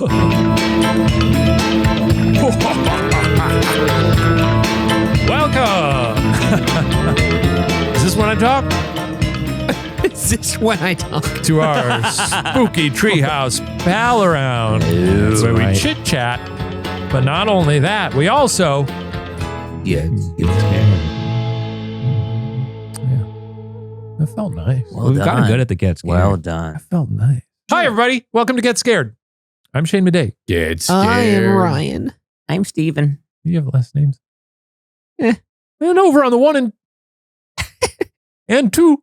Welcome. Is this when I talk? Is this when I talk? To our spooky treehouse pal around, where we chit chat. But not only that, we also Yeah. That felt nice. We've gotten good at the Get Scared. Well done. That felt nice. Hi, everybody. Welcome to Get Scared. I'm Shane Madej. Get Scared. I am Ryan. I'm Steven. Do you have last names? And over on the 1 and 2.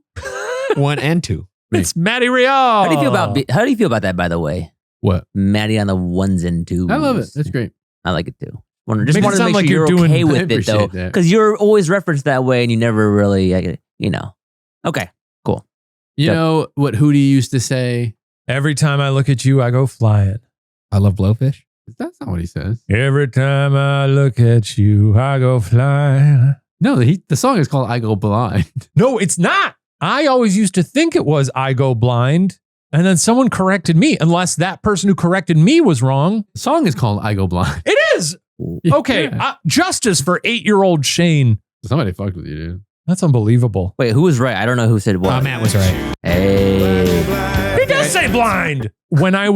1 and 2. It's Matty Real. How do you feel about that, by the way? What? Maddie on the 1s and 2s. I love it. That's great. I like it too. Makes Wanted it to sound make like sure you're you're okay doing- with it, though. appreciate that. Because you're always referenced that way and you never really, Okay, cool. You know what Hootie used to say? Every time I look at you, I go flying. I love blowfish. That's not what he says. Every time I look at you, I go flying. No, the song is called I Go Blind. No, it's not. I always used to think it was I go blind. And then someone corrected me, unless that person who corrected me was wrong. The song is called I Go Blind. It is. Okay. Yeah. Justice for 8-year-old Shane. Somebody fucked with you, dude. That's unbelievable. Wait, who was right? I don't know who said what. Matt was right. Hey. He does say blind. When I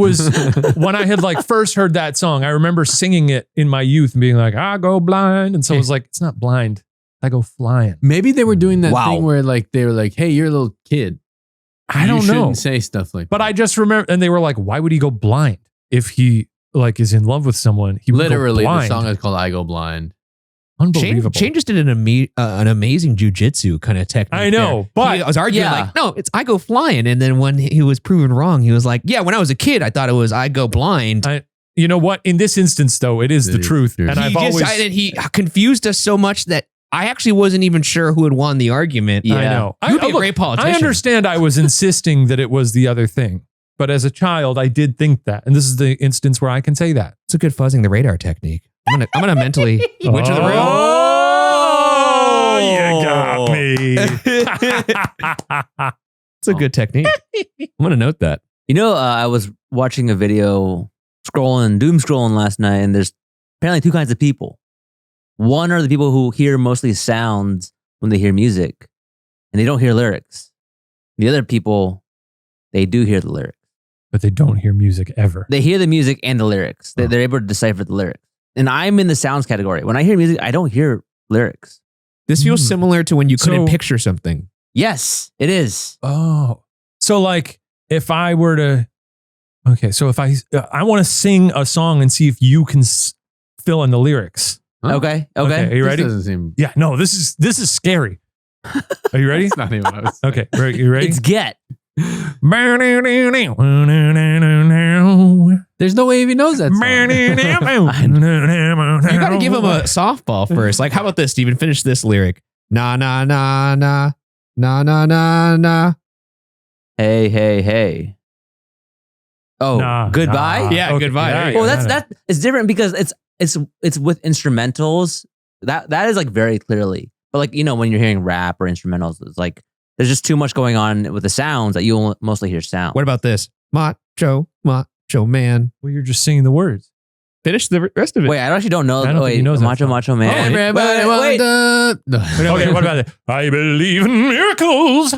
had like first heard that song, I remember singing it in my youth and being like, I go blind. And someone was like, it's not blind. I go flying. Maybe they were doing that Wow. thing where like they were like, hey, you're a little kid. I don't You know. shouldn't say stuff like But that. I just remember, and they were like, why would he go blind if he like is in love with someone? He would Literally, go the blind. song is called I Go Blind. Unbelievable. Shane just did an amazing jujitsu kind of technique. I know, there. but he was arguing Yeah. like, no, it's I go flying. And then when he was proven wrong, he was like, yeah, when I was a kid, I thought it was I go blind. you know what? In this instance, though, it is the is truth. true. And he I've just always, decided he confused us so much that I actually wasn't even sure who had won the argument. Yeah. I know. He would be a look, great politician. I understand I was insisting that it was the other thing. But as a child, I did think that. And this is the instance where I can say that. It's a good fuzzing the radar technique. I'm gonna mentally witch of the room. Oh, you got me. It's a good technique. I'm gonna note that. You know, I was watching a video, doom scrolling last night, and there's apparently two kinds of people. One are the people who hear mostly sounds when they hear music, and they don't hear lyrics. The other people, they do hear the lyrics. But they don't hear music ever. They hear the music and the lyrics. They're able to decipher the lyrics. And I'm in the sounds category. When I hear music, I don't hear lyrics. This feels similar to when you couldn't So- picture something. Yes, it is. Oh. So like if I were to, okay, so if I want to sing a song and see if you can fill in the lyrics. Huh? Okay. Are you ready? This doesn't seem. Yeah, no, this is scary. Are you ready? It's not even what I was saying. Okay, right, you ready? It's Get. There's no way he knows that song. You gotta give him a softball first. Like, how about this, Steven? Finish this lyric. Na na na na na na na na. Hey, hey, hey. Oh, Nah, goodbye. nah. Yeah, goodbye. There you Well, go. that's it's different because it's with instrumentals. That is like very clearly. But like, you know, when you're hearing rap or instrumentals, it's like there's just too much going on with the sounds that you mostly hear sound. What about this? Macho man. Well, you're just singing the words. Finish the rest of it. Wait, I actually don't know. I don't think he knows that Macho song. Macho Man. Everybody Wait. No. Okay, what about it? I believe in miracles.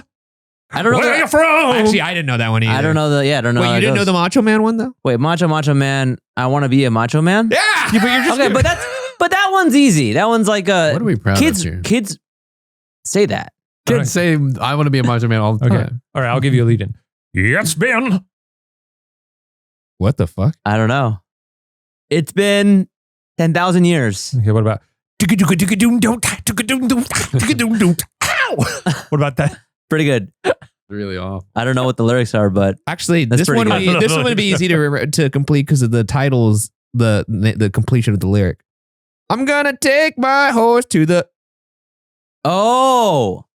I don't know. Where are you from? Actually, I didn't know that one either. I don't know I don't know. Wait, how you it didn't know goes. the Macho Man one though? Wait, Macho Man. I want to be a Macho Man. Yeah, but you're just Okay, but that one's easy. That one's like What are we proud kids. of here? Kids say that. Kids say, I want to be a Macho Man all the Okay. time. All right, I'll give you a lead in. It's been. what the fuck? I don't know. It's been 10,000 years. Okay, what about? Ow! What about that? Pretty good. Really off. I don't know what the lyrics are, but Actually, That's this pretty one good. would be easy to complete because of the titles, the completion of the lyric. I'm gonna take my horse to the oh,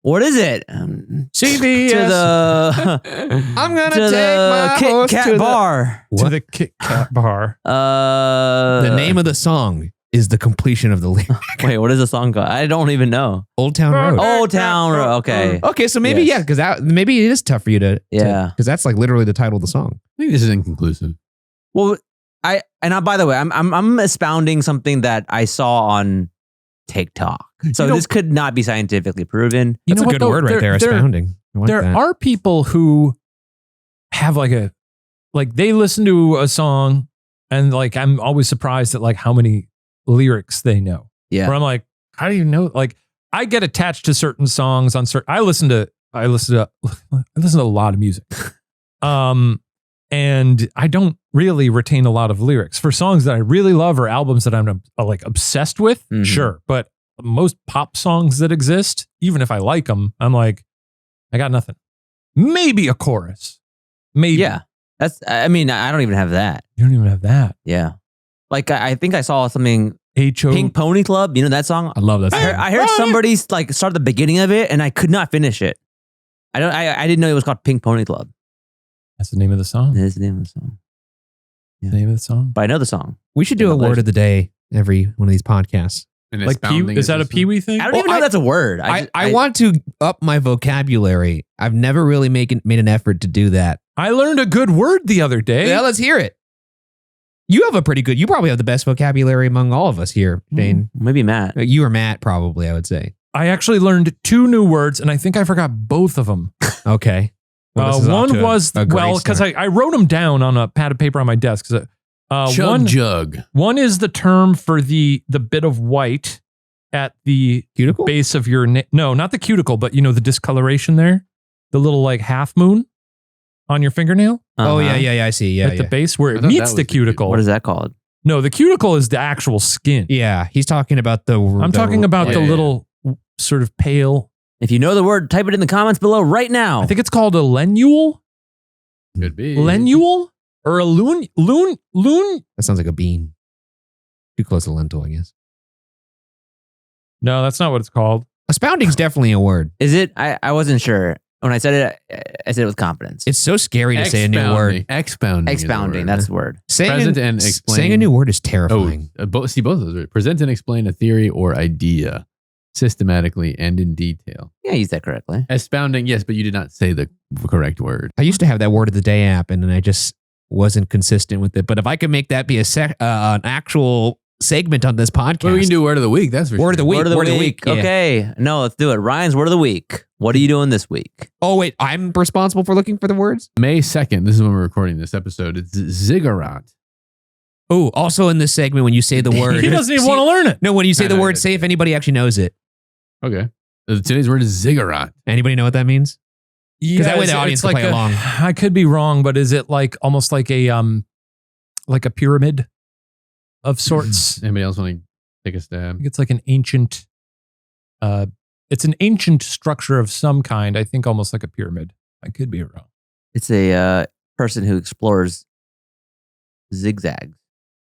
what is it? CVS. To the I'm gonna to take the my Kit horse Kat to bar. To the Kit Kat bar. the name of the song is the completion of the lyric. Wait, what is the song called? I don't even know. Old Town Road. Old Town Road. Okay. Okay, so maybe Yes. because maybe it is tough for you to Yeah. because that's like literally the title of the song. I think this is inconclusive. Well, by the way, I'm expounding something that I saw on TikTok. So this could not be scientifically proven. That's a good word right there, expounding. I like There that. are people who have like they listen to a song and like I'm always surprised at like how many lyrics they know. Yeah. Where I'm like, how do you know? Like I get attached to certain songs on certain. I listen to a lot of music. And I don't really retain a lot of lyrics for songs that I really love or albums that I'm like obsessed with. Mhm. Sure. But most pop songs that exist, even if I like them, I'm like, I got nothing. Maybe a chorus. Maybe. Yeah. I don't even have that. You don't even have that. Yeah. Like I think I saw something H.O. Pink Pony Club, you know that song? I love that. I heard somebody like start the beginning of it and I could not finish it. I didn't know it was called Pink Pony Club. That's the name of the song. That is the name of the song. The name of the song. But I know the song. We should do a word of the day every one of these podcasts. And Like is that a Pee-wee thing? I don't even know that's a word. I want to up my vocabulary. I've never really made an effort to do that. I learned a good word the other day. Yeah, let's hear it. You probably have the best vocabulary among all of us here, Shane. Maybe Matt. You or Matt, probably, I would say. I actually learned 2 new words and I think I forgot both of them. Okay. Well, this is off one to was, a great because start. I wrote them down on a pad of paper on my desk. Jug. One is the term for the bit of white at the Cuticle? base of your no, not the cuticle, but the discoloration there, the little like half moon on your fingernail Oh, Uh-huh. yeah, I see. Yeah, at the base where I it thought meets that was the the cuticle. What is that called? No, the cuticle is the actual skin. Yeah, he's talking about I'm talking about the yeah. little sort of pale. If you know the word, type it in the comments below right now. I think it's called a lenule. Could be. Lenule or a loon. That sounds like a bean. Too close to lentil, I guess. No, that's not what it's called. Expounding's definitely a word. Is it? I wasn't sure. When I said it, I said it with confidence. It's so scary to say a new word. Expounding. Expounding. That's the word. Present and explain. Saying a new word is terrifying. both of those. Right? Present and explain a theory or idea systematically and in detail. Yeah, I used that correctly. Expounding, yes, but you did not say the correct word. I used to have that word of the day app, and then I just wasn't consistent with it. But if I could make that be an actual segment on this podcast, Well, we can do word of the week. That's for Word of sure. the week. Word of the Word of the week. week, yeah. Okay. No, let's do it. Ryan's word of the week. What are you doing this week? Oh wait, I'm responsible for looking for the words. May 2nd. This is when we're recording this episode. It's ziggurat. Oh, also in this segment, when you say the word, He doesn't even want to learn it. No, when you say the No, word, say if anybody actually knows it. Okay. Today's word is ziggurat. Anybody know what that means? Yeah, that way the it's audience like can play along. I could be wrong, but is it like almost like a pyramid of sorts? Anybody else want to take a I stab? think it's like an ancient. It's an ancient structure of some kind. I think almost like a pyramid. I could be wrong. It's a person who explores zigzags.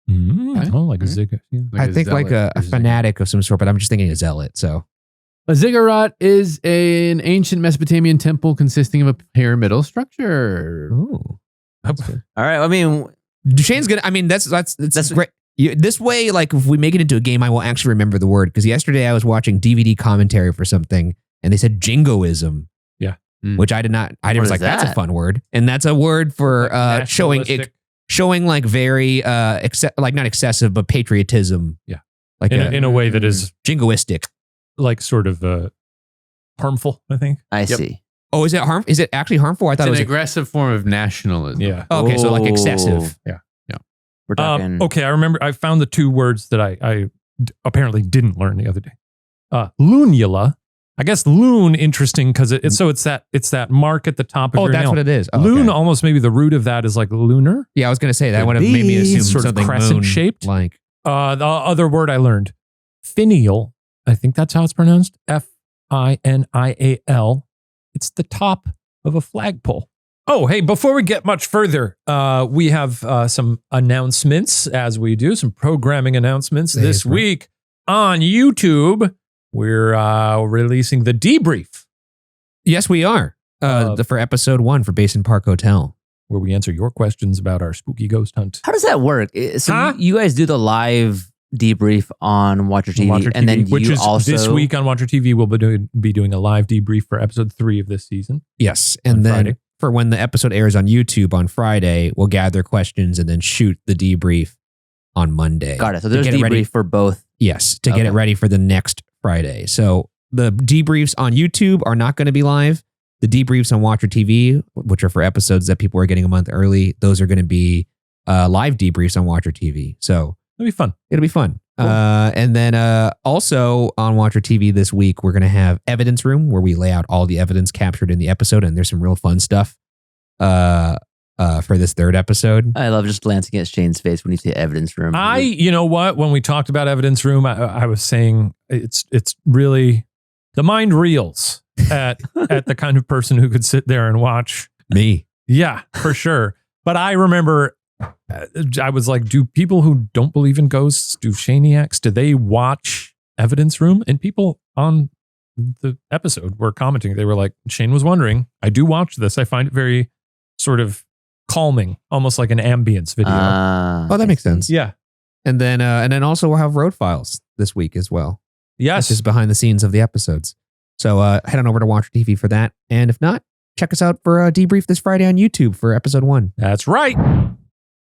Okay. Oh, like a zig. Yeah. I think like zealot a or fanatic of some sort, but I'm just thinking a zealot. So A ziggurat is an ancient Mesopotamian temple consisting of a pyramidal structure. ooh. All right. I mean, Shane's gonna. I mean, that's great. This way, like if we make it into a game, I will actually remember the word. Because yesterday I was watching DVD commentary for something, and they said jingoism. Yeah. Which I did not. I What was is like, that's a that? fun word, and that's a word for showing like very like not excessive, but patriotism. Yeah. Like in a way that is jingoistic. like sort of harmful. I think. I see. Oh, is it Is it actually harmful? I It's thought an it was. aggressive form of nationalism. Yeah. Okay, so like excessive. We're talking. Okay, I remember. I found the 2 words that I apparently didn't learn the other day. Lunula. I guess loon. Interesting because it's that mark at the top of Oh, your that's nail. what it is. Oh, Loon. okay. Almost maybe the root of that is like lunar. Yeah, I was gonna say that Could would have made me be. assume Sort of something crescent-shaped. Like The other word I learned, finial. I think that's how it's pronounced. Finial. It's the top of a flagpole. Oh, hey, before we get much further, we have some announcements, as we do, some programming announcements. This week on YouTube, we're releasing the debrief, yes, we are. For episode 1 for Basin Park Hotel. where we answer your questions about our spooky ghost hunt. How does that work? So Huh? you guys do the live debrief on Watcher TV, Watcher and then which you is also this week on Watcher TV, we'll be doing a live debrief for episode 3 of this season. Yes, on and then Friday. for when the episode airs on YouTube on Friday. We'll gather questions and then shoot the debrief on Monday. Got it. So there's debrief for both. Yes, to get it ready for the next Friday. So the debriefs on YouTube are not going to be live. The debriefs on Watcher TV, which are for episodes that people are getting a month early, those are going to be live debriefs on Watcher TV. So It'll be fun. it'll be fun. Cool. And then also on Watcher TV this week, we're going to have Evidence Room where we lay out all the evidence captured in the episode. And there's some real fun stuff for this third episode. I love just glancing at Shane's face when you say evidence room. You know what? When we talked about Evidence Room, I was saying it's really the mind reels at the kind of person who could sit there and watch. Me. Yeah, for sure. But I remember I was like, do people who don't believe in ghosts, do Shaniacs, do they watch Evidence Room? And people on the episode were commenting. They were like, Shane was wondering, I do watch this. I find it very sort of calming, almost like an ambience video. Oh, that makes sense. Yeah. And then also we'll have Road Files this week as well. Yes. Which is behind the scenes of the episodes. So head on over to Watcher TV for that. And if not, check us out for a debrief this Friday on YouTube for episode 1. That's right.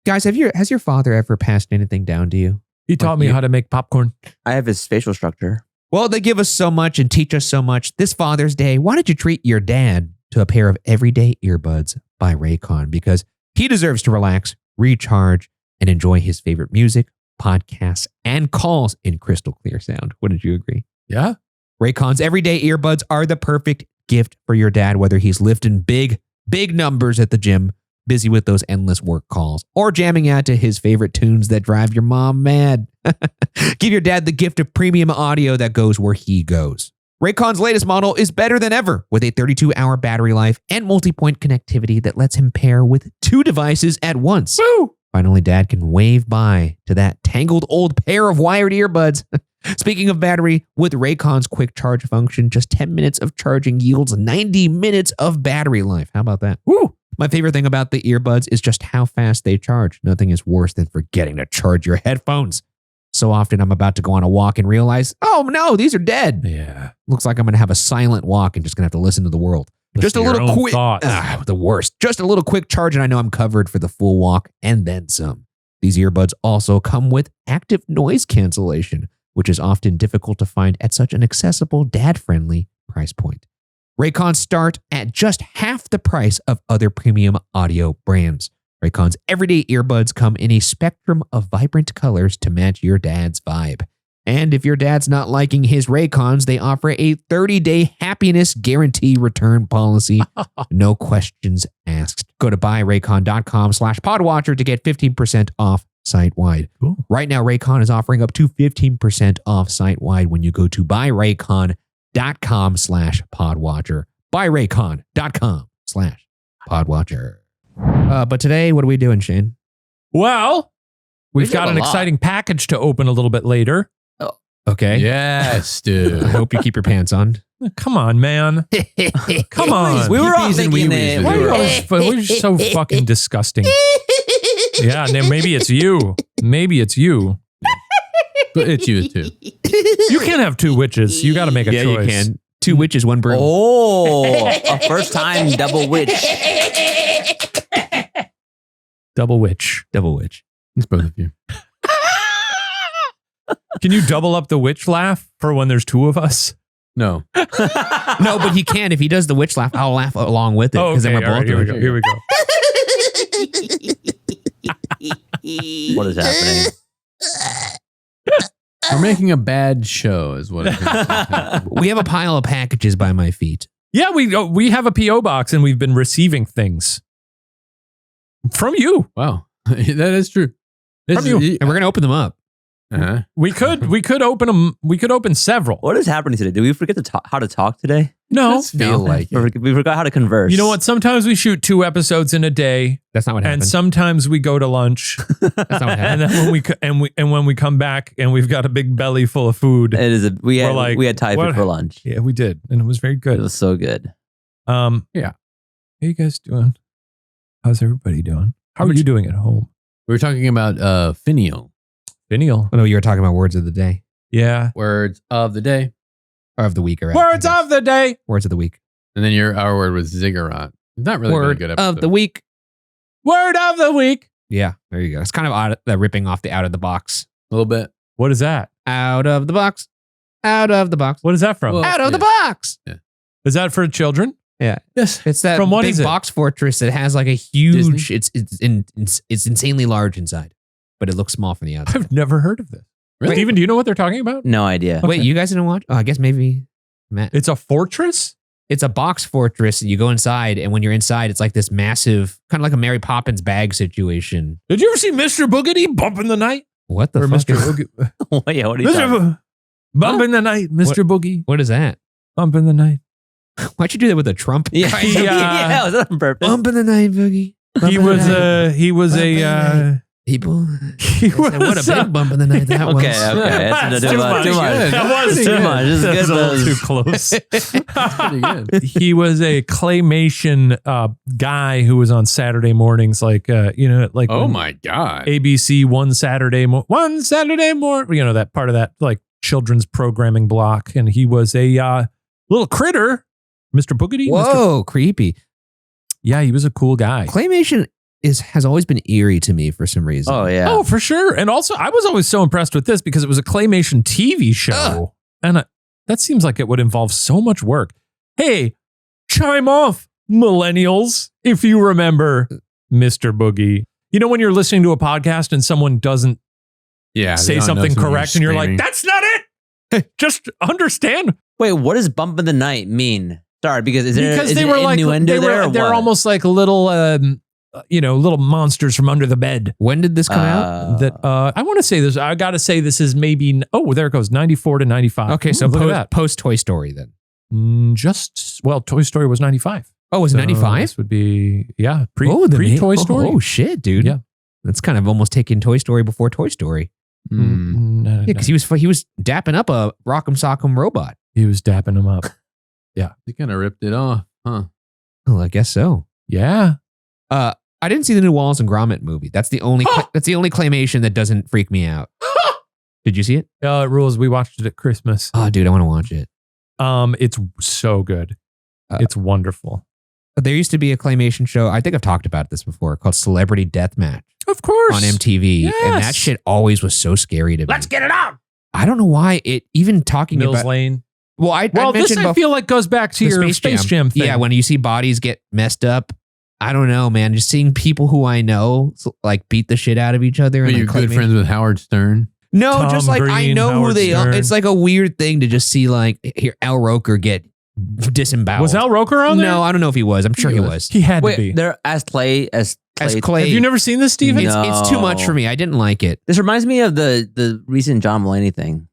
Guys, has your father ever passed anything down to you? He taught me how to make popcorn. I have his facial structure. Well, they give us so much and teach us so much. This Father's Day, why don't you treat your dad to a pair of everyday earbuds by Raycon? Because he deserves to relax, recharge, and enjoy his favorite music, podcasts, and calls in crystal clear sound. Wouldn't you agree? Yeah. Raycon's everyday earbuds are the perfect gift for your dad, whether he's lifting big numbers at the gym, busy with those endless work calls, or jamming out to his favorite tunes that drive your mom mad. Give your dad the gift of premium audio that goes where he goes. Raycon's latest model is better than ever with a 32-hour battery life and multi-point connectivity that lets him pair with 2 devices at once. Woo! Finally, Dad can wave bye to that tangled old pair of wired earbuds. Speaking of battery, with Raycon's quick charge function, just 10 minutes of charging yields 90 minutes of battery life. How about that? Woo! My favorite thing about the earbuds is just how fast they charge. Nothing is worse than forgetting to charge your headphones. So often I'm about to go on a walk and realize, oh no, these are dead. Yeah. Looks like I'm going to have a silent walk and just going to have to listen to the world. Just a little quick, the worst. Just a little quick charge and I know I'm covered for the full walk and then some. These earbuds also come with active noise cancellation, which is often difficult to find at such an accessible, dad-friendly price point. Raycons start at just half the price of other premium audio brands. Raycon's everyday earbuds come in a spectrum of vibrant colors to match your dad's vibe. And if your dad's not liking his Raycons, they offer a 30-day happiness guarantee return policy. No questions asked. Go to buyraycon.com/podwatcher to get 15% off site-wide. Cool. Right now, Raycon is offering up to 15% off site-wide when you go to buyraycon.com/podwatcher. buyraycon.com/podwatcher. But today, what are we doing, Shane? Well, we've got an a lot. exciting package to open a little bit later. Okay. Yes, I dude. hope you keep your pants on. Come on, man. Come on. We were all Peepees and thinking wee-wees it. with Why are you. you always, we're so fucking disgusting. Yeah, maybe it's you. Maybe it's you. But it's you too. You can't have 2 witches. You got to make a choice. You can. 2 witches, 1 broom. Oh, a first time double witch. Double witch. Double witch. It's both of you. Can you double up the witch laugh for when there's 2 of us? No. No, but he can. If he does the witch laugh, I'll laugh along with it. Oh, Because okay. then we're All both right, here we doing go. it. Here we go. What is happening? We're making a bad show, is what it is. We have a pile of packages by my feet. Yeah, we have a P.O. box and we've been receiving things from you. Wow. That is true. This From you. is- And we're going to open them up. Uh-huh. We could open them. We could open several. What is happening today? Did we forget to talk, how to talk today? No. Let's feel like it. We forgot how to converse. You know what? Sometimes we shoot 2 episodes in a day, That's not what and happened. sometimes we go to lunch. That's not what And happened. then when we come back and we've got a big belly full of food. It is we We're had like, we had Thai what- food for lunch. Yeah, we did, and it was very It good. was so good. Yeah. How you guys doing? How's everybody doing? How are you doing at home? We were talking about finial. Finial. Oh, no, you were talking about words of the day. Yeah. Words of the day. Or of the week. Or Words of the day. Words of the week. And then our word was ziggurat. Not really Word a good episode. of the week. Word of the week. Yeah, there you go. It's kind of odd ripping off the out of the box. A little bit. What is that? Out of the box. Out of the box. What is that from? Well, Out of the box. Is that for children? Yeah. Yes. It's that From what big is it? box fortress that has like a huge. Disney? It's insanely large inside, but it looks small from the outside. I've never heard of this. Really? Steven, do you know what they're talking about? No idea. Wait, you guys didn't watch? Oh, I guess maybe Matt. It's a fortress? It's a box fortress. And you go inside, and when you're inside, it's like this massive, kind of like a Mary Poppins bag situation. Did you ever see Mr. Boogity Bump in the Night? What the Or fuck? Mr. Is, Boogie? Wait, what are you talking? Bump in the Night, Mr. Boogie. what is that? Bump in the night. Why'd you do that with a Trump? Yeah, He, yeah, was that on purpose? Bump in the night, Boogie. He was a People. he was What a big bump in the night that was. Okay, that's That's too too much. much. Too much. Good. That was Too much. This is That good. was a little Those- too close. Pretty good. He was a claymation guy who was on Saturday mornings, like like Oh when my God. ABC one Saturday morning, that part of that like children's programming block, and he was a little critter, Mr. Boogity. Whoa, creepy. Yeah, he was a cool guy. Claymation has always been eerie to me for some reason. Oh yeah. Oh, for sure. And also, I was always so impressed with this because it was a claymation TV show. And that seems like it would involve so much work. Hey, chime off, millennials, if you remember Mr. Boogie. You know, when you're listening to a podcast and someone doesn't Yeah. say something correct and you're like, that's not it. Just understand. Wait, what does bump in the night mean? Sorry, because is there Because is they it were like, innuendo there? Or they're what? almost like little, little monsters from under the bed. When did this come out? That I want to say this. I got to say this is maybe. Oh, there it goes. 94 to 95. Okay, so look at that. post Toy Story then. Toy Story was 95. Oh, was it 95? This would be pre the Toy Story. Oh shit, dude. Yeah. That's kind of almost taking Toy Story before Toy Story. No, Yeah, because he was dapping up a Rock'em Sock'em robot. he was dapping him up. They kind of ripped it off, huh? Well, I guess so. Yeah. I didn't see the new Wallace and Gromit movie. That's the only that's the only claymation that doesn't freak me out. Did you see it? It rules. We watched it at Christmas. Oh, dude, I want to watch it. It's so good. It's wonderful. There used to be a claymation show. I think I've talked about this before, called Celebrity Deathmatch Of course. on MTV, and that Yes. shit always was so scary to me. Let's get it on. I don't know why it even talking Mills about. Lane. Well, I Well, this mentioned I feel like goes back to the your Space Jam thing. Yeah, when you see bodies get messed up, I don't know, man. Just seeing people who I know like beat the shit out of each other. Are and you like, good friends with Howard Stern? No, Tom just like I Green, know who Howard they are. Stern. It's like a weird thing to just see like here Al Roker get disemboweled. Was Al Roker on there? No, I don't know if he was. I'm sure he was. He had to Wait, be. they're as Clay. As Clay. Have you never seen this, Steven? It's too much No. for me. I didn't like it. This reminds me of the recent John Mulaney thing,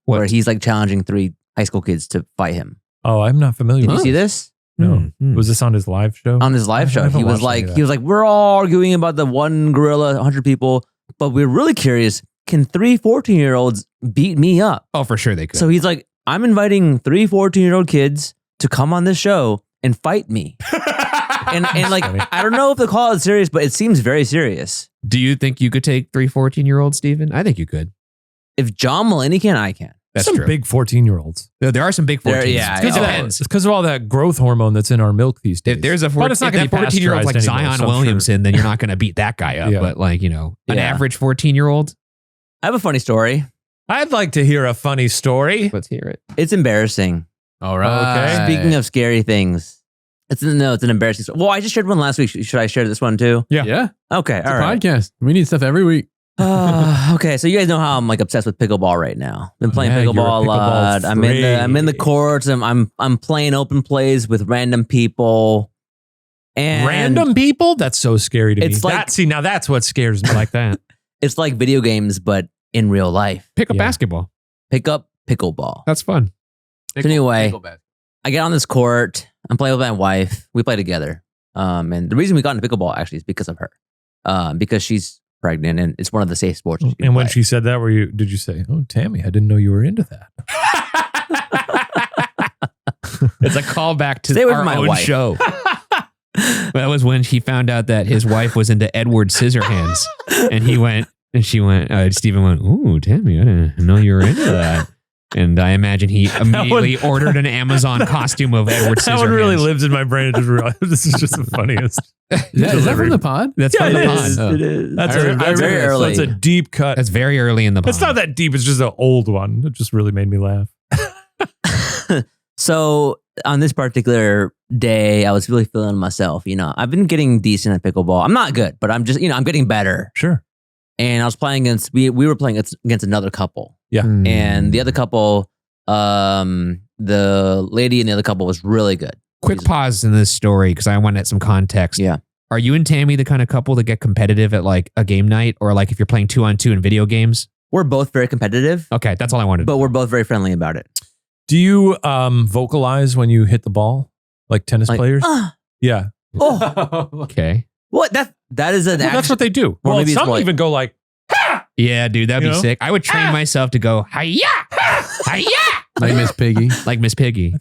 What? where he's like challenging 3 high school kids to fight him. Oh, I'm not familiar Did with you see this? No. Hmm. Was this on his live show? On his live I show, haven't he was watched any of like, we're all arguing about the one gorilla, 100 people, but we're really curious. Can 3 14-year-olds beat me up? Oh, for sure they could. So he's like, I'm inviting 3 14-year-old kids to come on this show and fight me. and like, funny. I don't know if they call it serious, but it seems very serious. Do you think you could take 3 14-year-olds, Steven? I think you could. If John Mulaney can, I can. That's Some true. big 14-year-olds. There are some big 14s. yeah, It's yeah. because of all that growth hormone that's in our milk these days. If there's a But it's not if gonna that be 14-year-old like pasteurized anymore, Zion so I'm sure. Williamson, then you're not going to beat that guy up. Yeah. But like, an Yeah. average 14-year-old, I have a funny story. I'd like to hear a funny story. let's hear it. It's embarrassing. All right. Okay. Speaking of scary things, it's an embarrassing story. Well, I just shared one last week. Should I share this one too? Yeah. Okay, It's all a right. podcast. We need stuff every week. Okay, so you guys know how I'm like obsessed with pickleball right now. Been playing Yeah, you're a pickleball a lot. pickleball I'm in the freak. courts. I'm playing open plays with random people. And Random people? That's so scary to me. It's like- Now that's what scares me like that. It's like video games, but in real life. Pick up Yeah. basketball. Pick up pickleball. That's fun. So anyway, I get on this court. I'm playing with my wife. We play together. And the reason we got into pickleball actually is because of her. Because she's pregnant and it's one of the safe sports. you can And when play. she said that, did you say, "Oh, Tammy, I didn't know you were into that"? It's a callback to Stay with our my own wife. show. That was when he found out that his wife was into Edward Scissorhands, and he went, and she went. Steven went, "Ooh, Tammy, I didn't know you were into that." And I imagine he immediately ordered an Amazon costume of Edward Scissorhands. That one really lives in my brain. I just realized this is just the funniest. Is that from the pod? That's from the pod. It is. That's very early. That's a deep cut. That's very early in the pod. It's not that deep. It's just an old one. It just really made me laugh. So on this particular day, I was really feeling myself. I've been getting decent at pickleball. I'm not good, but I'm just, I'm getting better. Sure. And I was playing we were playing against another couple. Yeah. And the other couple, the lady in the other couple was really good. Quick pause in this story because I wanted some context. Yeah. Are you and Tammy the kind of couple that get competitive at like a game night or like if you're playing 2-on-2 in video games? We're both very competitive. Okay, that's all I wanted. But we're both very friendly about it. Do you vocalize when you hit the ball like tennis players? Yeah. Oh. Okay. What? That is an Well, that's what they do. Or Well, maybe it's some what- even go like, ha! Yeah, dude, that'd You be know? sick. I would train myself to go, hi-ya! Hi-ya! Like Miss Piggy. Like Miss Piggy.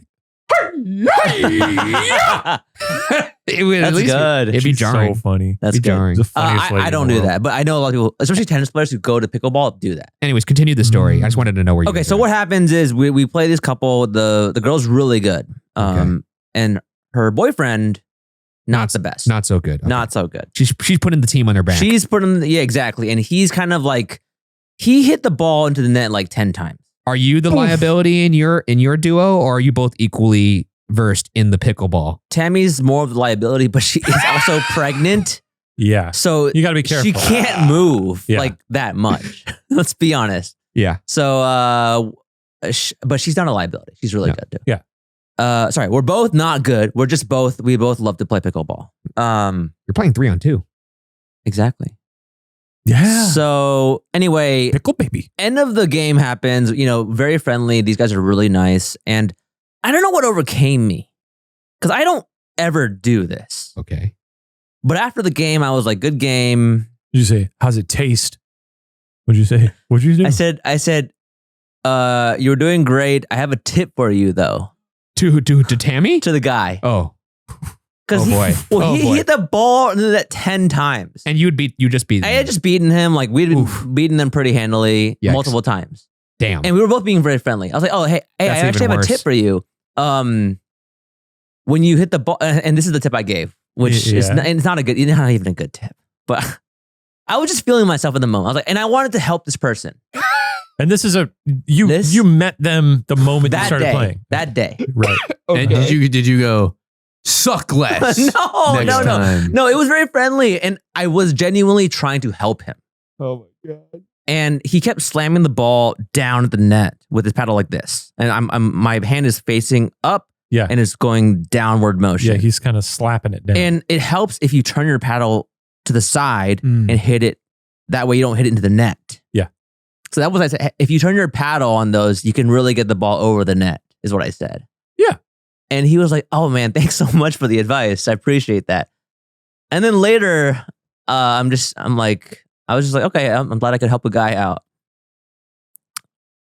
It would, That's good. It'd be She's jarring. so funny. That's It'd be good. jarring. The funniest lady I in don't the do world. that, but I know a lot of people, especially tennis players who go to pickleball, do that. Anyways, continue the story. I just wanted to know where you Okay, were so going. what happens is we play this couple. The girl's really good, and her boyfriend not the best, Not so good. Okay. not so good. She's putting the team on her back. She's putting exactly, and he's kind of like he hit the ball into the net like 10 times. Are you the liability in your duo, or are you both equally versed in the pickleball? Tammy's more of the liability, but she is also pregnant, Yeah. so You got to be careful. she can't move Yeah. like that much. Let's be honest. Yeah. So, but she's not a liability. She's really good too. Yeah. Sorry, we're both not good. We both love to play pickleball. You're playing 3-on-2. Exactly. Yeah. So anyway, Pickle baby. end of the game happens. Very friendly. These guys are really nice, and I don't know what overcame me because I don't ever do this. Okay. But after the game, I was like, "Good game." Did you say, how's it taste? What'd you say? What'd you do? I said, "You're doing great. I have a tip for you, though." To Tammy? To the guy. Oh. Because boy. he hit the ball into that 10 times. And you just beat I had just beaten him. Like we'd been beating them pretty handily Yikes. multiple times. Damn. And we were both being very friendly. I was like, oh, hey, I That's actually even have a tip worse. for you. When you hit the ball, and this is the tip I gave, which is Yeah. not, it's not even a good tip. But I was just feeling myself in the moment. I was like, and I wanted to help this person. And this is you met them the moment you That started day. playing. That day. Right. And did you go suck less? No, next no. time? No, it was very friendly. And I was genuinely trying to help him. Oh my God. And he kept slamming the ball down at the net with his paddle like this. And my hand is facing up Yeah. and it's going downward motion. Yeah, he's kind of slapping it down. And it helps if you turn your paddle to the side Mm. and hit it. That way you don't hit it into the net. Yeah. So that was what I said. If you turn your paddle on those, you can really get the ball over the net, is what I said. Yeah. And he was like, oh man, thanks so much for the advice. I appreciate that. And then later, I was just like, okay, I'm glad I could help a guy out.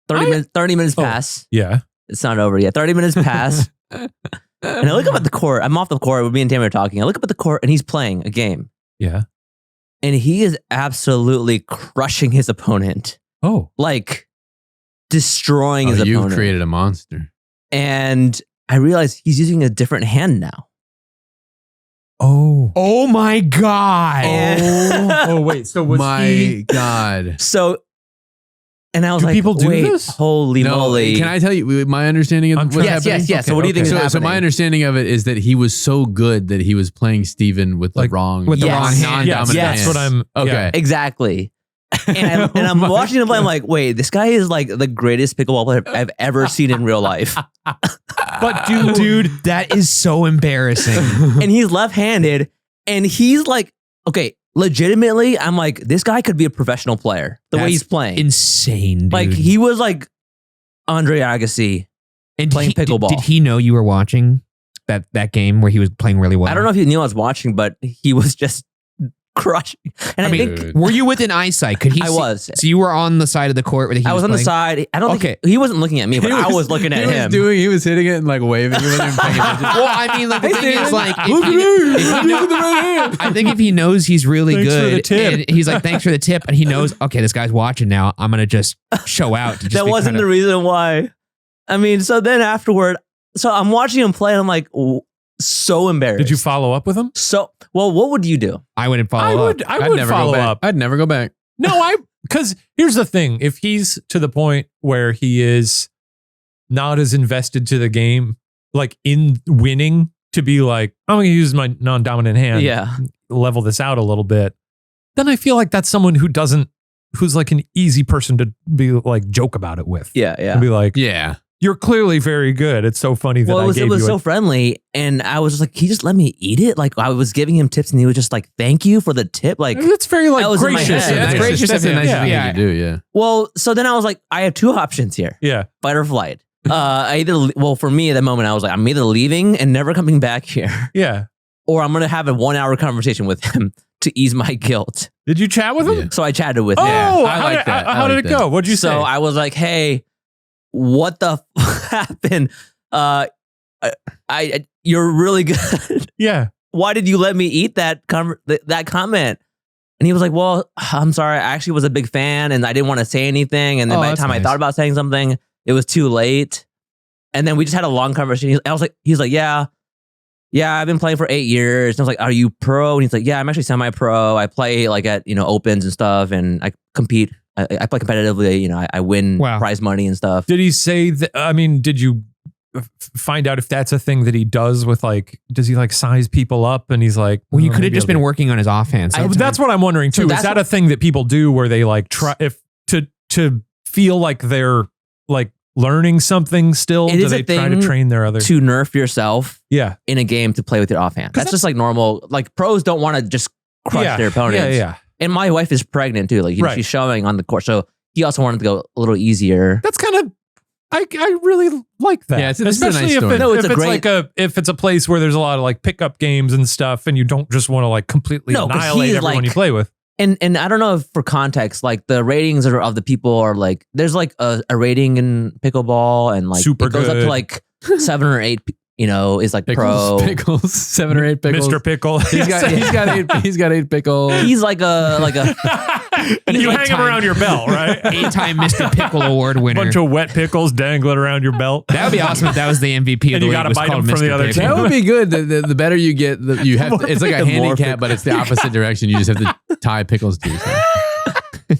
30 minutes pass. Yeah. It's not over yet. 30 minutes pass. And I look up at the court. I'm off the court. Me and Tammy are talking. I look up at the court and he's playing a game. Yeah. And he is absolutely crushing his opponent. Oh. Like destroying his You've opponent. created a monster. And I realized he's using a different hand now. Oh my God. Oh, wait. So was My he? God. So, and I was Do like, people do wait, this? holy moly. Can I tell you my understanding of I'm what's trying- Yes, happening? yes. So what do you think is So happening? my understanding of it is that he was so good that he was playing Steven with the Like, wrong, with the Yes. wrong hand. Yes, non-dominant that's hand. what I'm. Okay. yeah. Exactly. And I'm watching him play. I'm like, wait, this guy is like the greatest pickleball player I've ever seen in real life. But dude, that is so embarrassing. And he's left-handed, and he's like, okay, legitimately, I'm like, this guy could be a professional player. The way That's he's playing, Insane, dude. like he was like Andre Agassi. and playing did pickleball. Did he know you were watching that game where he was playing really well? I don't know if he knew I was watching, but he was just crushing. And I, mean, think were you within eyesight? Could he? I was. So you were on the side of the court where he I was on the playing? side. I don't think he wasn't looking at me, but I was looking at him. He was hitting it and like waving. He wasn't even paying attention. Well, I mean, like the Hey, thing is, Steven, like, Look at me. if he I'm know- using the right hand. I think if he knows he's really Thanks for good, the tip. and he's like, "Thanks for the tip," and he knows, okay, this guy's watching now. I'm gonna just show out. To just That be wasn't kinda- the reason why. I mean, so then afterward, so I'm watching him play and I'm like, so embarrassed. Did you follow up with him? So, well, what would you do? I wouldn't follow up. I would never follow go back. up. I'd never go back. No, because here's the thing. If he's to the point where he is not as invested to the game, like in winning, to be like, I'm going to use my non-dominant hand, level this out a little bit, then I feel like that's someone who's like an easy person to be like joke about it with. Yeah. And be like, Yeah. you're clearly very good. It's so funny that it was so friendly, and I was just like, he just let me eat it. Like I was giving him tips, and he was just like, "Thank you for the tip." Like it's very like that was in my gracious. head. That's gracious. That's a nice thing Yeah. to do. Yeah. Well, so then I was like, I have two options here: Yeah. fight or flight. For me at that moment, I was like, I'm either leaving and never coming back here, Yeah. or I'm gonna have a 1 hour conversation with him to ease my guilt. Did you chat with him? Yeah. So I chatted with Oh, him. I like that. How did it go? What'd you say? So I was like, hey, what the happened? You're really good. Yeah. Why did you let me eat that comment? And he was like, well, I'm sorry. I actually was a big fan and I didn't want to say anything. And then by the time I thought about saying something, it was too late. And then we just had a long conversation. He's like, yeah, I've been playing for 8 years. And I was like, are you pro? And he's like, yeah, I'm actually semi-pro. I play like at, opens and stuff. And I compete. I play competitively. I win prize money and stuff. Did he say that? I mean, did you find out if that's a thing that he does with like, does he like size people up? And he's like, well, you could have just been working on his offhand. That's what I'm wondering too. Is that a thing that people do where they like try to feel like they're like learning something still? Do they try to train their other to nerf yourself? Yeah, in a game to play with your offhand. That's just like normal. Like pros don't want to just crush their opponents. Yeah. And my wife is pregnant too. Like she's showing on the court, so he also wanted to go a little easier. That's kind of. I really like that. Yeah, it's especially a nice if if it's a place where there's a lot of like pickup games and stuff, and you don't just want to like completely annihilate everyone you play with. And I don't know if for context, like the ratings of the people are like, there's like a rating in pickleball, and like super it goes good. up to like 7 or 8. Is like pickles, 7 or 8 pickles. Mr. Pickle. He's got 8 pickles. He's like a and you hang him around your belt, right? 8-time Mr. Pickle Award winner. Bunch of wet pickles dangling around your belt. That would be awesome if that was the MVP of the you league. gotta bite him from the other team. That would be good. The better you get, you have to, it's like a handicap, but it's the opposite direction. You just have to tie pickles to yourself.